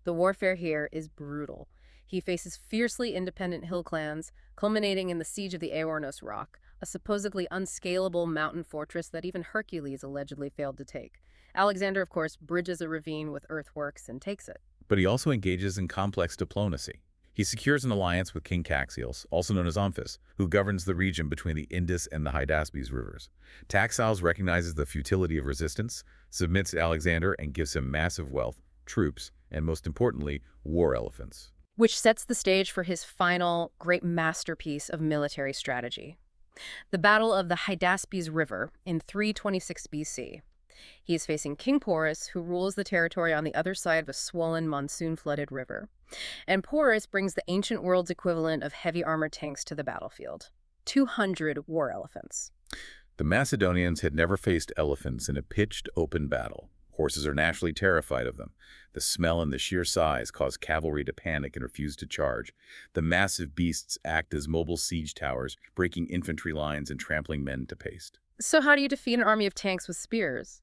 The warfare here is brutal. He faces fiercely independent hill clans, culminating in the siege of the Aornos Rock, a supposedly unscalable mountain fortress that even Hercules allegedly failed to take. Alexander, of course, bridges a ravine with earthworks and takes it. But he also engages in complex diplomacy. He secures an alliance with King Taxiles, also known as Omphis, who governs the region between the Indus and the Hydaspes rivers. Taxiles recognizes the futility of resistance, submits to Alexander, and gives him massive wealth, troops, and most importantly, war elephants. Which sets the stage for his final great masterpiece of military strategy, the Battle of the Hydaspes River in 326 BC. He is facing King Porus, who rules the territory on the other side of a swollen, monsoon-flooded river. And Porus brings the ancient world's equivalent of heavy armored tanks to the battlefield, 200 war elephants. The Macedonians had never faced elephants in a pitched, open battle. Horses are naturally terrified of them. The smell and the sheer size cause cavalry to panic and refuse to charge. The massive beasts act as mobile siege towers, breaking infantry lines and trampling men to paste. So how do you defeat an army of tanks with spears?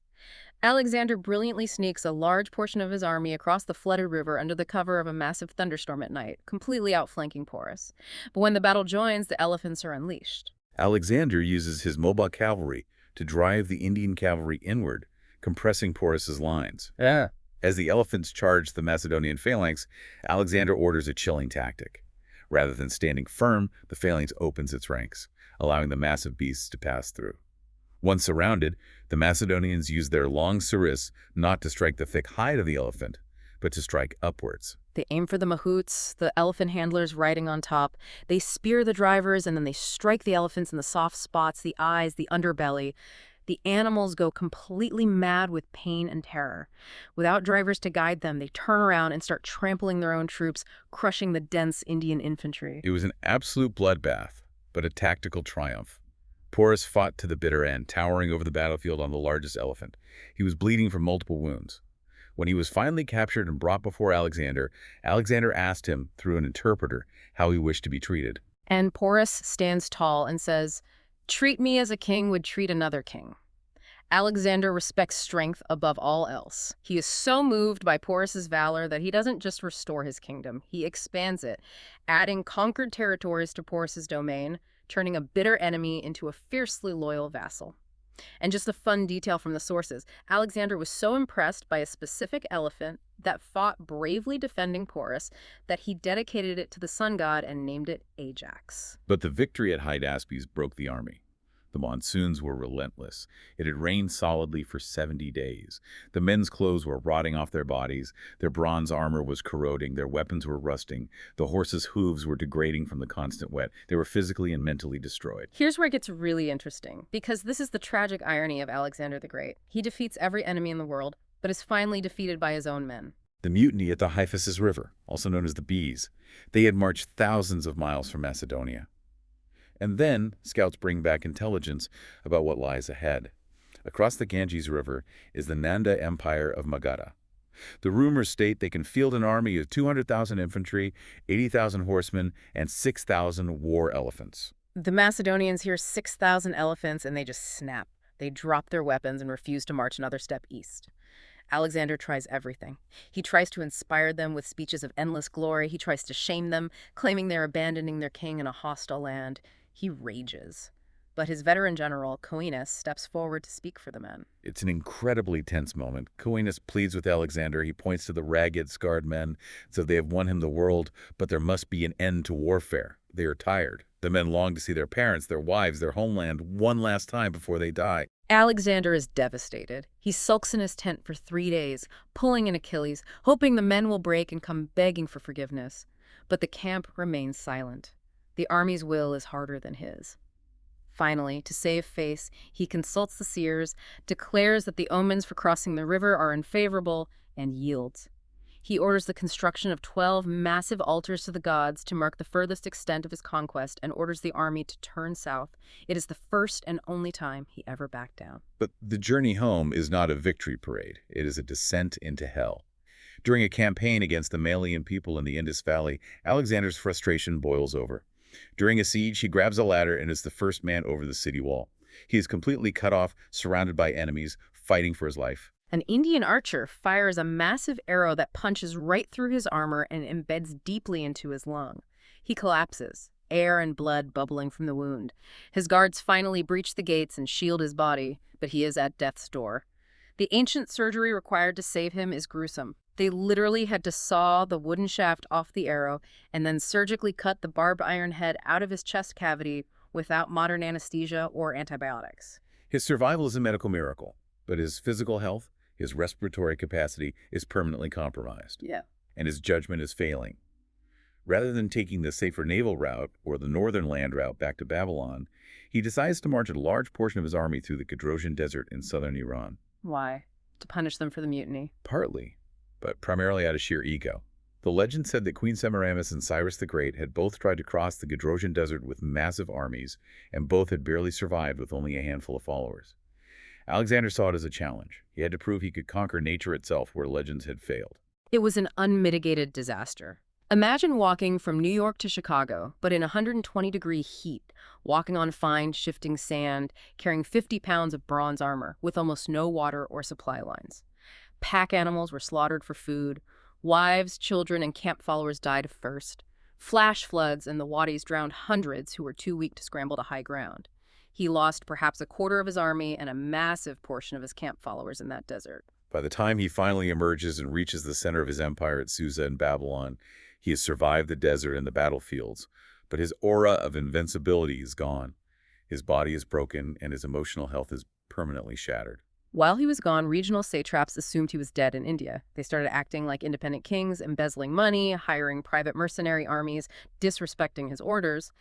Alexander brilliantly sneaks a large portion of his army across the flooded river under the cover of a massive thunderstorm at night, completely outflanking Porus. But when the battle joins, the elephants are unleashed. Alexander uses his mobile cavalry to drive the Indian cavalry inward, compressing Porus's lines. Yeah. As the elephants charge the Macedonian phalanx, Alexander orders a chilling tactic. Rather than standing firm, the phalanx opens its ranks, allowing the massive beasts to pass through. Once surrounded, the Macedonians use their long sarris not to strike the thick hide of the elephant, but to strike upwards. They aim for the mahouts, the elephant handlers riding on top. They spear the drivers, and then they strike the elephants in the soft spots, the eyes, the underbelly. The animals go completely mad with pain and terror. Without drivers to guide them, they turn around and start trampling their own troops, crushing the dense Indian infantry. It was an absolute bloodbath, but a tactical triumph. Porus fought to the bitter end, towering over the battlefield on the largest elephant. He was bleeding from multiple wounds. When he was finally captured and brought before Alexander, Alexander asked him, through an interpreter, how he wished to be treated. And Porus stands tall and says, "Treat me as a king would treat another king." Alexander respects strength above all else. He is so moved by Porus's valor that he doesn't just restore his kingdom, he expands it, adding conquered territories to Porus's domain, turning a bitter enemy into a fiercely loyal vassal. And just a fun detail from the sources, Alexander was so impressed by a specific elephant that fought bravely defending Porus that he dedicated it to the sun god and named it Ajax. But the victory at Hydaspes broke the army. The monsoons were relentless. It had rained solidly for 70 days. The men's clothes were rotting off their bodies. Their bronze armor was corroding. Their weapons were rusting. The horses' hooves were degrading from the constant wet. They were physically and mentally destroyed. Here's where it gets really interesting, because this is the tragic irony of Alexander the Great. He defeats every enemy in the world, but is finally defeated by his own men. The mutiny at the Hyphasis River, also known as the Bees. They had marched thousands of miles from Macedonia. And then, scouts bring back intelligence about what lies ahead. Across the Ganges River is the Nanda Empire of Magadha. The rumors state they can field an army of 200,000 infantry, 80,000 horsemen, and 6,000 war elephants. The Macedonians hear 6,000 elephants and they just snap. They drop their weapons and refuse to march another step east. Alexander tries everything. He tries to inspire them with speeches of endless glory. He tries to shame them, claiming they're abandoning their king in a hostile land. He rages. But his veteran general, Coenus, steps forward to speak for the men. It's an incredibly tense moment. Coenus pleads with Alexander. He points to the ragged, scarred men, so they have won him the world, but there must be an end to warfare. They are tired. The men long to see their parents, their wives, their homeland one last time before they die. Alexander is devastated. He sulks in his tent for 3 days, pulling in Achilles, hoping the men will break and come begging for forgiveness. But the camp remains silent. The army's will is harder than his. Finally, to save face, he consults the seers, declares that the omens for crossing the river are unfavorable, and yields. He orders the construction of 12 massive altars to the gods to mark the furthest extent of his conquest and orders the army to turn south. It is the first and only time he ever backed down. But the journey home is not a victory parade. It is a descent into hell. During a campaign against the Malian people in the Indus Valley, Alexander's frustration boils over. During a siege, he grabs a ladder and is the first man over the city wall. He is completely cut off, surrounded by enemies, fighting for his life. An Indian archer fires a massive arrow that punches right through his armor and embeds deeply into his lung. He collapses, air and blood bubbling from the wound. His guards finally breach the gates and shield his body, but he is at death's door. The ancient surgery required to save him is gruesome. They literally had to saw the wooden shaft off the arrow and then surgically cut the barbed iron head out of his chest cavity without modern anesthesia or antibiotics. His survival is a medical miracle, but his physical health, his respiratory capacity is permanently compromised, Yeah. and his judgment is failing. Rather than taking the safer naval route or the northern land route back to Babylon, he decides to march a large portion of his army through the Gedrosian Desert in southern Iran. Why? To punish them for the mutiny. Partly, but primarily out of sheer ego. The legend said that Queen Semiramis and Cyrus the Great had both tried to cross the Gedrosian Desert with massive armies, and both had barely survived with only a handful of followers. Alexander saw it as a challenge. He had to prove he could conquer nature itself where legends had failed. It was an unmitigated disaster. Imagine walking from New York to Chicago, but in 120-degree heat, walking on fine, shifting sand, carrying 50 pounds of bronze armor with almost no water or supply lines. Pack animals were slaughtered for food. Wives, children, and camp followers died first. Flash floods and the wadis drowned hundreds who were too weak to scramble to high ground. He lost perhaps a quarter of his army and a massive portion of his camp followers in that desert. By the time he finally emerges and reaches the center of his empire at Susa in Babylon, he has survived the desert and the battlefields, but his aura of invincibility is gone. His body is broken, and his emotional health is permanently shattered. While he was gone, regional satraps assumed he was dead in India. They started acting like independent kings, embezzling money, hiring private mercenary armies, disrespecting his orders.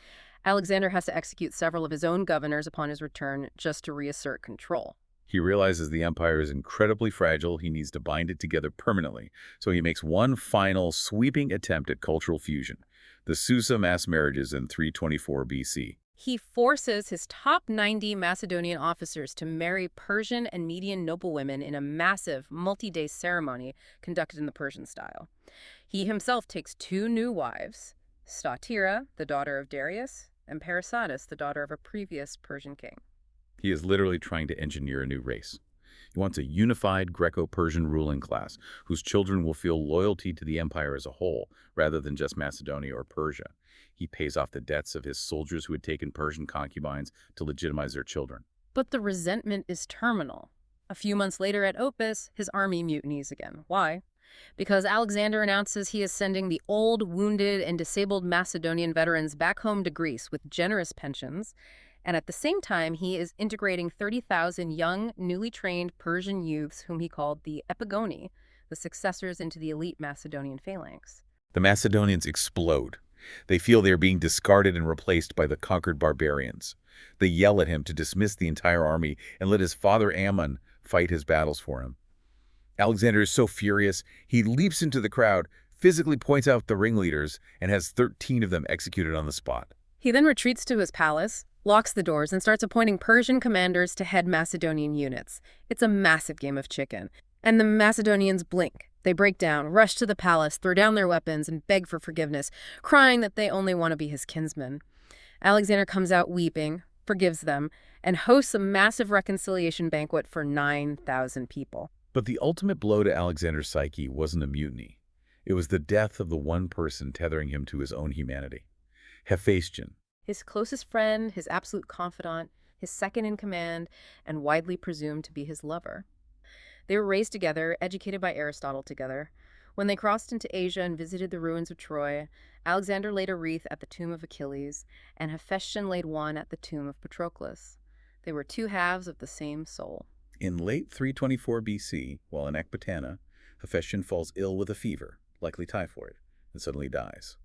Alexander has to execute several of his own governors upon his return just to reassert control. He realizes the empire is incredibly fragile. He needs to bind it together permanently. So he makes one final sweeping attempt at cultural fusion, the Susa mass marriages in 324 BC. He forces his top 90 Macedonian officers to marry Persian and Median noblewomen in a massive, multi-day ceremony conducted in the Persian style. He himself takes 2 new wives, Statira, the daughter of Darius, and Parysatis, the daughter of a previous Persian king. He is literally trying to engineer a new race. He wants a unified Greco-Persian ruling class whose children will feel loyalty to the empire as a whole, rather than just Macedonia or Persia. He pays off the debts of his soldiers who had taken Persian concubines to legitimize their children. But the resentment is terminal. A few months later at Opis, his army mutinies again. Why? Because Alexander announces he is sending the old, wounded, and disabled Macedonian veterans back home to Greece with generous pensions, and at the same time, he is integrating 30,000 young, newly trained Persian youths whom he called the Epigoni, the successors into the elite Macedonian phalanx. The Macedonians explode. They feel they are being discarded and replaced by the conquered barbarians. They yell at him to dismiss the entire army and let his father Ammon fight his battles for him. Alexander is so furious, he leaps into the crowd, physically points out the ringleaders, and has 13 of them executed on the spot. He then retreats to his palace, locks the doors, and starts appointing Persian commanders to head Macedonian units. It's a massive game of chicken. And the Macedonians blink. They break down, rush to the palace, throw down their weapons, and beg for forgiveness, crying that they only want to be his kinsmen. Alexander comes out weeping, forgives them, and hosts a massive reconciliation banquet for 9,000 people. But the ultimate blow to Alexander's psyche wasn't a mutiny. It was the death of the one person tethering him to his own humanity, Hephaestion. His closest friend, his absolute confidant, his second in command, and widely presumed to be his lover. They were raised together, educated by Aristotle together. When they crossed into Asia and visited the ruins of Troy, Alexander laid a wreath at the tomb of Achilles, and Hephaestion laid one at the tomb of Patroclus. They were 2 halves of the same soul. In late 324 BC, while in Ecbatana, Hephaestion falls ill with a fever, likely typhoid, and suddenly dies.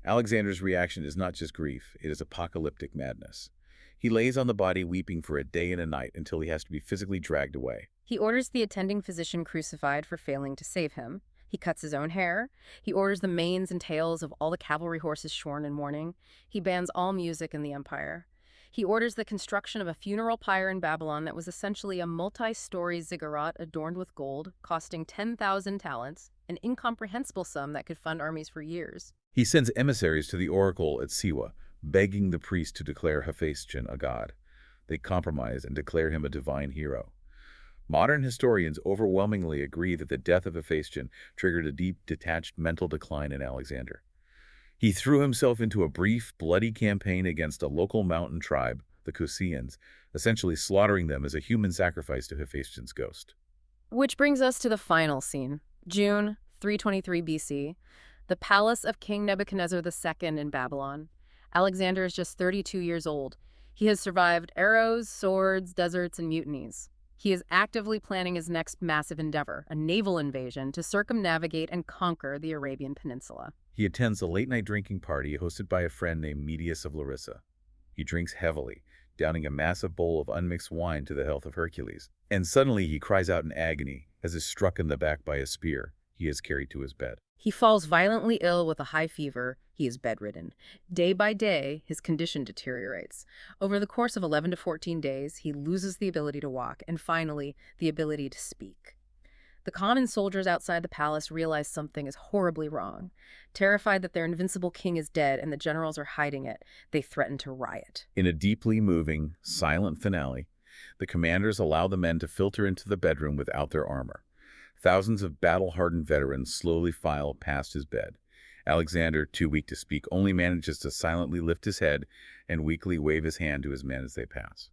Alexander's reaction is not just grief, it is apocalyptic madness. He lays on the body weeping for a day and a night until he has to be physically dragged away. He orders the attending physician crucified for failing to save him. He cuts his own hair. He orders the manes and tails of all the cavalry horses shorn in mourning. He bans all music in the empire. He orders the construction of a funeral pyre in Babylon that was essentially a multi-story ziggurat adorned with gold, costing 10,000 talents, an incomprehensible sum that could fund armies for years. He sends emissaries to the oracle at Siwa, begging the priest to declare Hephaestion a god. They compromise and declare him a divine hero. Modern historians overwhelmingly agree that the death of Hephaestion triggered a deep, detached mental decline in Alexander. He threw himself into a brief, bloody campaign against a local mountain tribe, the Kusians, essentially slaughtering them as a human sacrifice to Hephaestion's ghost. Which brings us to the final scene, June 323 BC, the palace of King Nebuchadnezzar II in Babylon. Alexander is just 32 years old. He has survived arrows, swords, deserts, and mutinies. He is actively planning his next massive endeavor, a naval invasion to circumnavigate and conquer the Arabian Peninsula. He attends a late-night drinking party hosted by a friend named Medius of Larissa. He drinks heavily, downing a massive bowl of unmixed wine to the health of Hercules. And suddenly he cries out in agony as is struck in the back by a spear. He is carried to his bed. He falls violently ill with a high fever. He is bedridden. Day by day, his condition deteriorates. Over the course of 11 to 14 days, he loses the ability to walk and finally, the ability to speak. The common soldiers outside the palace realize something is horribly wrong. Terrified that their invincible king is dead and the generals are hiding it, they threaten to riot. In a deeply moving, silent finale, the commanders allow the men to filter into the bedroom without their armor. Thousands of battle-hardened veterans slowly file past his bed. Alexander, too weak to speak, only manages to silently lift his head and weakly wave his hand to his men as they pass.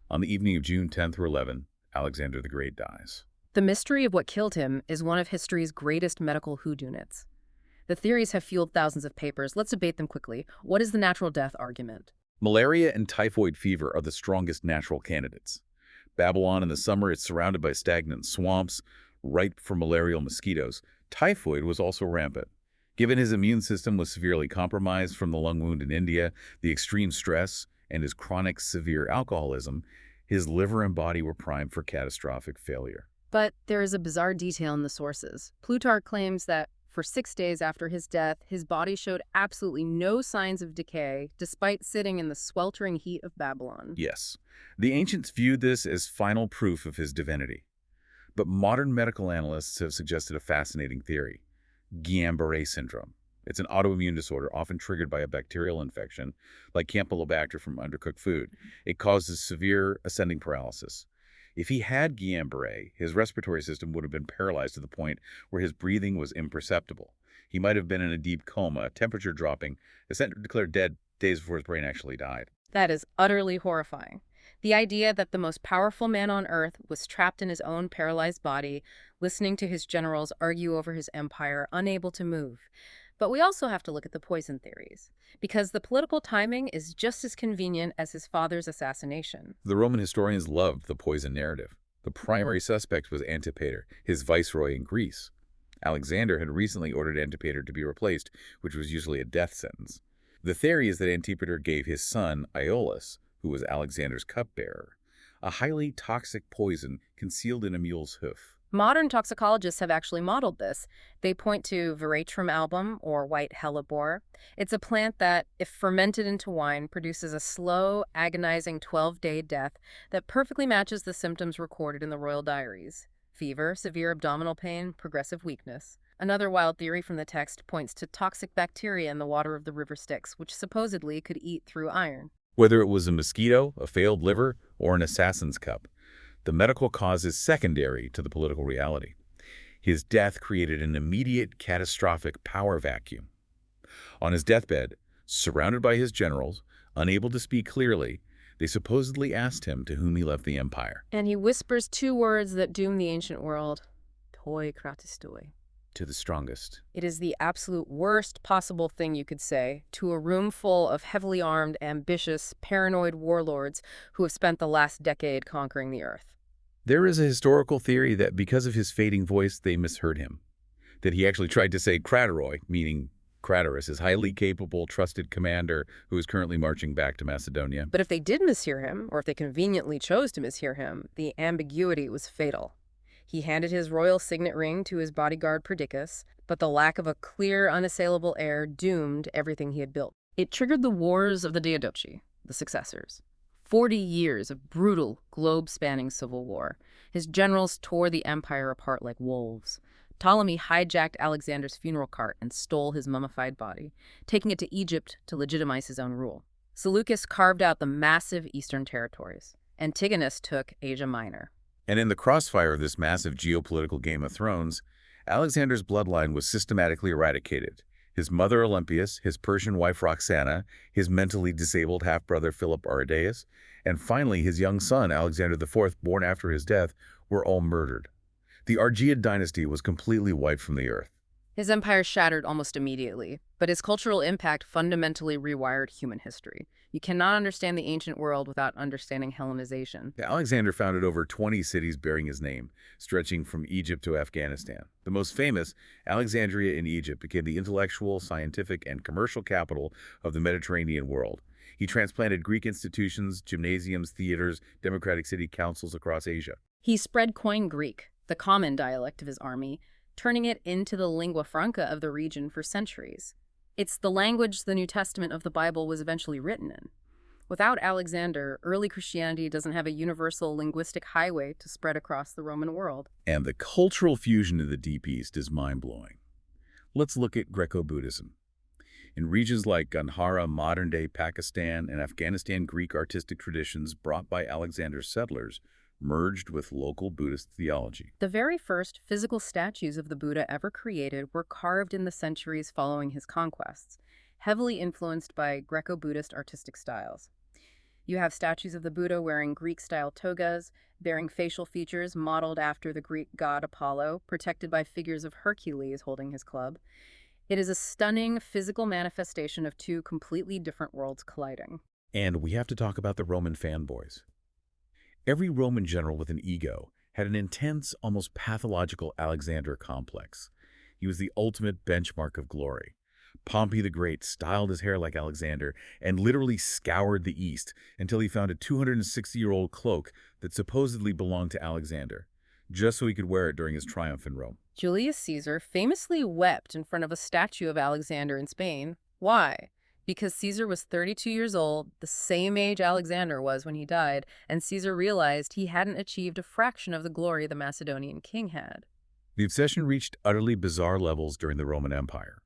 On the evening of June 10th or 11th, Alexander the Great dies. The mystery of what killed him is one of history's greatest medical whodunits. The theories have fueled thousands of papers. Let's debate them quickly. What is the natural death argument? Malaria and typhoid fever are the strongest natural candidates. Babylon in the summer is surrounded by stagnant swamps, ripe for malarial mosquitoes. Typhoid was also rampant. Given his immune system was severely compromised from the lung wound in India, the extreme stress, and his chronic severe alcoholism, his liver and body were primed for catastrophic failure. But there is a bizarre detail in the sources. Plutarch claims that for 6 days after his death, his body showed absolutely no signs of decay, despite sitting in the sweltering heat of Babylon. Yes, the ancients viewed this as final proof of his divinity. But modern medical analysts have suggested a fascinating theory: Guillain-Barré syndrome. It's an autoimmune disorder often triggered by a bacterial infection, like Campylobacter from undercooked food. It causes severe ascending paralysis. If he had Guillain-Barré, his respiratory system would have been paralyzed to the point where his breathing was imperceptible. He might have been in a deep coma, temperature dropping, declared dead days before his brain actually died. That is utterly horrifying. The idea that the most powerful man on earth was trapped in his own paralyzed body, listening to his generals argue over his empire, unable to move. But we also have to look at the poison theories, because the political timing is just as convenient as his father's assassination. The Roman historians loved the poison narrative. The primary suspect was Antipater, his viceroy in Greece. Alexander had recently ordered Antipater to be replaced, which was usually a death sentence. The theory is that Antipater gave his son, Iollas, who was Alexander's cupbearer, a highly toxic poison concealed in a mule's hoof. Modern toxicologists have actually modeled this. They point to Veratrum album, or white hellebore. It's a plant that, if fermented into wine, produces a slow, agonizing 12-day death that perfectly matches the symptoms recorded in the royal diaries: fever, severe abdominal pain, progressive weakness. Another wild theory from the text points to toxic bacteria in the water of the river Styx, which supposedly could eat through iron. Whether it was a mosquito, a failed liver, or an assassin's cup, the medical cause is secondary to the political reality. His death created an immediate, catastrophic power vacuum. On his deathbed, surrounded by his generals, unable to speak clearly, they supposedly asked him to whom he left the empire. And he whispers 2 words that doom the ancient world: toi kratistoi. To the strongest. It is the absolute worst possible thing you could say to a room full of heavily armed, ambitious, paranoid warlords who have spent the last decade conquering the earth. There is a historical theory that because of his fading voice, they misheard him. That he actually tried to say Crateroi, meaning Craterus, his highly capable, trusted commander who is currently marching back to Macedonia. But if they did mishear him, or if they conveniently chose to mishear him, the ambiguity was fatal. He handed his royal signet ring to his bodyguard Perdiccas, but the lack of a clear, unassailable heir doomed everything he had built. It triggered the wars of the Diadochi, the successors. 40 years of brutal, globe-spanning civil war. His generals tore the empire apart like wolves. Ptolemy hijacked Alexander's funeral cart and stole his mummified body, taking it to Egypt to legitimize his own rule. Seleucus carved out the massive eastern territories. Antigonus took Asia Minor. And in the crossfire of this massive geopolitical Game of Thrones, Alexander's bloodline was systematically eradicated. His mother Olympias, his Persian wife Roxana, his mentally disabled half-brother Philip Aridaeus, and finally his young son Alexander IV, born after his death, were all murdered. The Argead dynasty was completely wiped from the earth. His empire shattered almost immediately, but his cultural impact fundamentally rewired human history. You cannot understand the ancient world without understanding Hellenization. Alexander founded over 20 cities bearing his name, stretching from Egypt to Afghanistan. The most famous, Alexandria in Egypt, became the intellectual, scientific, and commercial capital of the Mediterranean world. He transplanted Greek institutions, gymnasiums, theaters, democratic city councils across Asia. He spread Koine Greek, the common dialect of his army, turning it into the lingua franca of the region for centuries. It's the language the New Testament of the Bible was eventually written in. Without Alexander, early Christianity doesn't have a universal linguistic highway to spread across the Roman world. And the cultural fusion in the Deep East is mind-blowing. Let's look at Greco-Buddhism. In regions like Gandhara, modern-day Pakistan, and Afghanistan, Greek artistic traditions brought by Alexander's settlers merged with local Buddhist theology. The very first physical statues of the Buddha ever created were carved in the centuries following his conquests, heavily influenced by Greco-Buddhist artistic styles. You have statues of the Buddha wearing Greek-style togas, bearing facial features modeled after the Greek god Apollo, protected by figures of Hercules holding his club. It is a stunning physical manifestation of two completely different worlds colliding. And we have to talk about the Roman fanboys. Every Roman general with an ego had an intense, almost pathological Alexander complex. He was the ultimate benchmark of glory. Pompey the Great styled his hair like Alexander and literally scoured the East until he found a 260-year-old cloak that supposedly belonged to Alexander, just so he could wear it during his triumph in Rome. Julius Caesar famously wept in front of a statue of Alexander in Spain. Why? Because Caesar was 32 years old, the same age Alexander was when he died, and Caesar realized he hadn't achieved a fraction of the glory the Macedonian king had. The obsession reached utterly bizarre levels during the Roman Empire.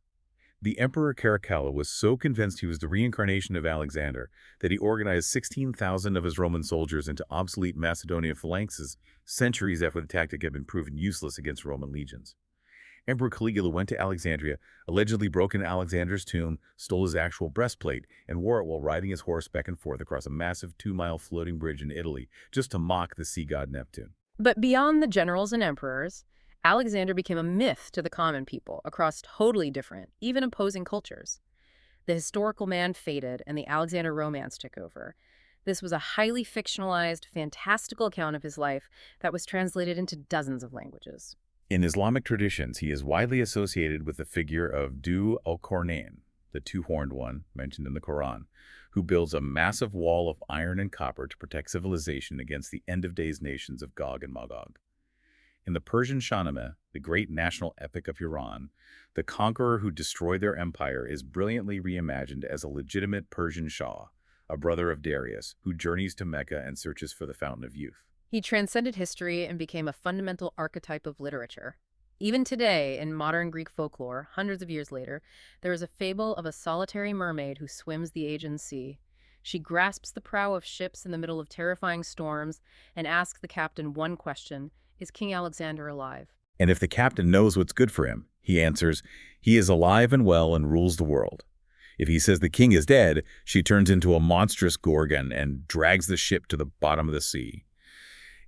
The Emperor Caracalla was so convinced he was the reincarnation of Alexander that he organized 16,000 of his Roman soldiers into obsolete Macedonian phalanxes centuries after the tactic had been proven useless against Roman legions. Emperor Caligula went to Alexandria, allegedly broke into Alexander's tomb, stole his actual breastplate, and wore it while riding his horse back and forth across a massive 2-mile floating bridge in Italy, just to mock the sea god Neptune. But beyond the generals and emperors, Alexander became a myth to the common people across totally different, even opposing cultures. The historical man faded, and the Alexander romance took over. This was a highly fictionalized, fantastical account of his life that was translated into dozens of languages. In Islamic traditions, he is widely associated with the figure of Dhu al-Qarnayn, the two-horned one mentioned in the Quran, who builds a massive wall of iron and copper to protect civilization against the end-of-days nations of Gog and Magog. In the Persian Shahnameh, the great national epic of Iran, the conqueror who destroyed their empire is brilliantly reimagined as a legitimate Persian Shah, a brother of Darius, who journeys to Mecca and searches for the Fountain of Youth. He transcended history and became a fundamental archetype of literature. Even today, in modern Greek folklore, hundreds of years later, there is a fable of a solitary mermaid who swims the Aegean Sea. She grasps the prow of ships in the middle of terrifying storms and asks the captain one question: is King Alexander alive? And if the captain knows what's good for him, he answers, he is alive and well and rules the world. If he says the king is dead, she turns into a monstrous gorgon and drags the ship to the bottom of the sea.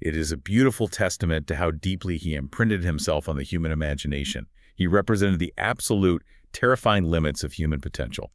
It is a beautiful testament to how deeply he imprinted himself on the human imagination. He represented the absolute, terrifying limits of human potential.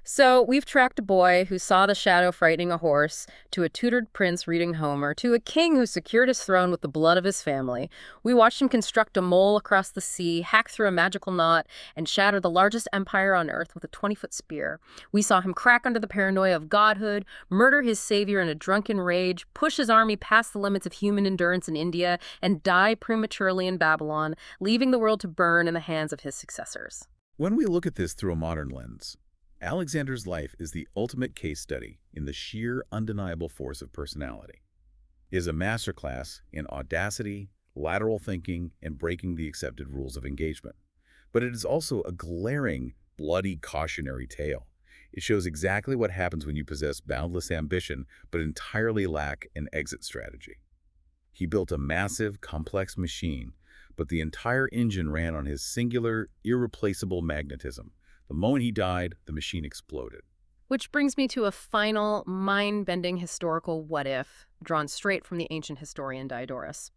So we've tracked a boy who saw the shadow frightening a horse, to a tutored prince reading Homer, to a king who secured his throne with the blood of his family. We watched him construct a mole across the sea, hack through a magical knot, and shatter the largest empire on earth with a 20-foot spear. We saw him crack under the paranoia of godhood, murder his savior in a drunken rage, push his army past the limits of human endurance in India, and die prematurely in Babylon, leaving the world to burn in the hands of his successors. When we look at this through a modern lens, Alexander's life is the ultimate case study in the sheer, undeniable force of personality. It is a masterclass in audacity, lateral thinking, and breaking the accepted rules of engagement. But it is also a glaring, bloody cautionary tale. It shows exactly what happens when you possess boundless ambition but entirely lack an exit strategy. He built a massive, complex machine, but the entire engine ran on his singular, irreplaceable magnetism. The moment he died, the machine exploded. Which brings me to a final, mind-bending historical what-if, drawn straight from the ancient historian Diodorus.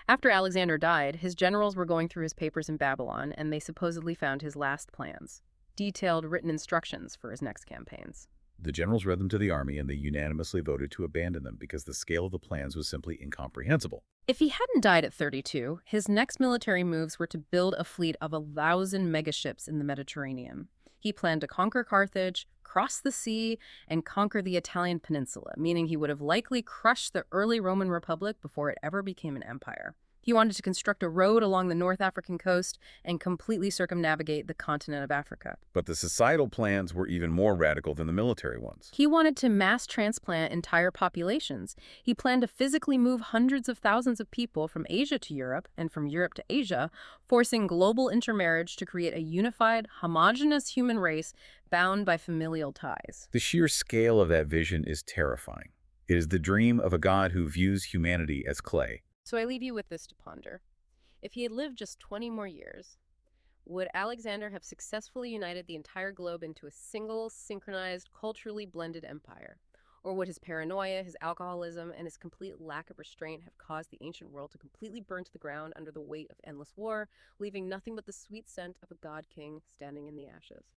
After Alexander died, his generals were going through his papers in Babylon, and they supposedly found his last plans, detailed written instructions for his next campaigns. The generals read them to the army, and they unanimously voted to abandon them because the scale of the plans was simply incomprehensible. If he hadn't died at 32, his next military moves were to build a fleet of 1,000 megaships in the Mediterranean. He planned to conquer Carthage, cross the sea, and conquer the Italian peninsula, meaning he would have likely crushed the early Roman Republic before it ever became an empire. He wanted to construct a road along the North African coast and completely circumnavigate the continent of Africa. But the societal plans were even more radical than the military ones. He wanted to mass transplant entire populations. He planned to physically move hundreds of thousands of people from Asia to Europe and from Europe to Asia, forcing global intermarriage to create a unified, homogeneous human race bound by familial ties. The sheer scale of that vision is terrifying. It is the dream of a god who views humanity as clay. So I leave you with this to ponder. If he had lived just 20 more years, would Alexander have successfully united the entire globe into a single, synchronized, culturally blended empire? Or would his paranoia, his alcoholism, and his complete lack of restraint have caused the ancient world to completely burn to the ground under the weight of endless war, leaving nothing but the sweet scent of a god king standing in the ashes?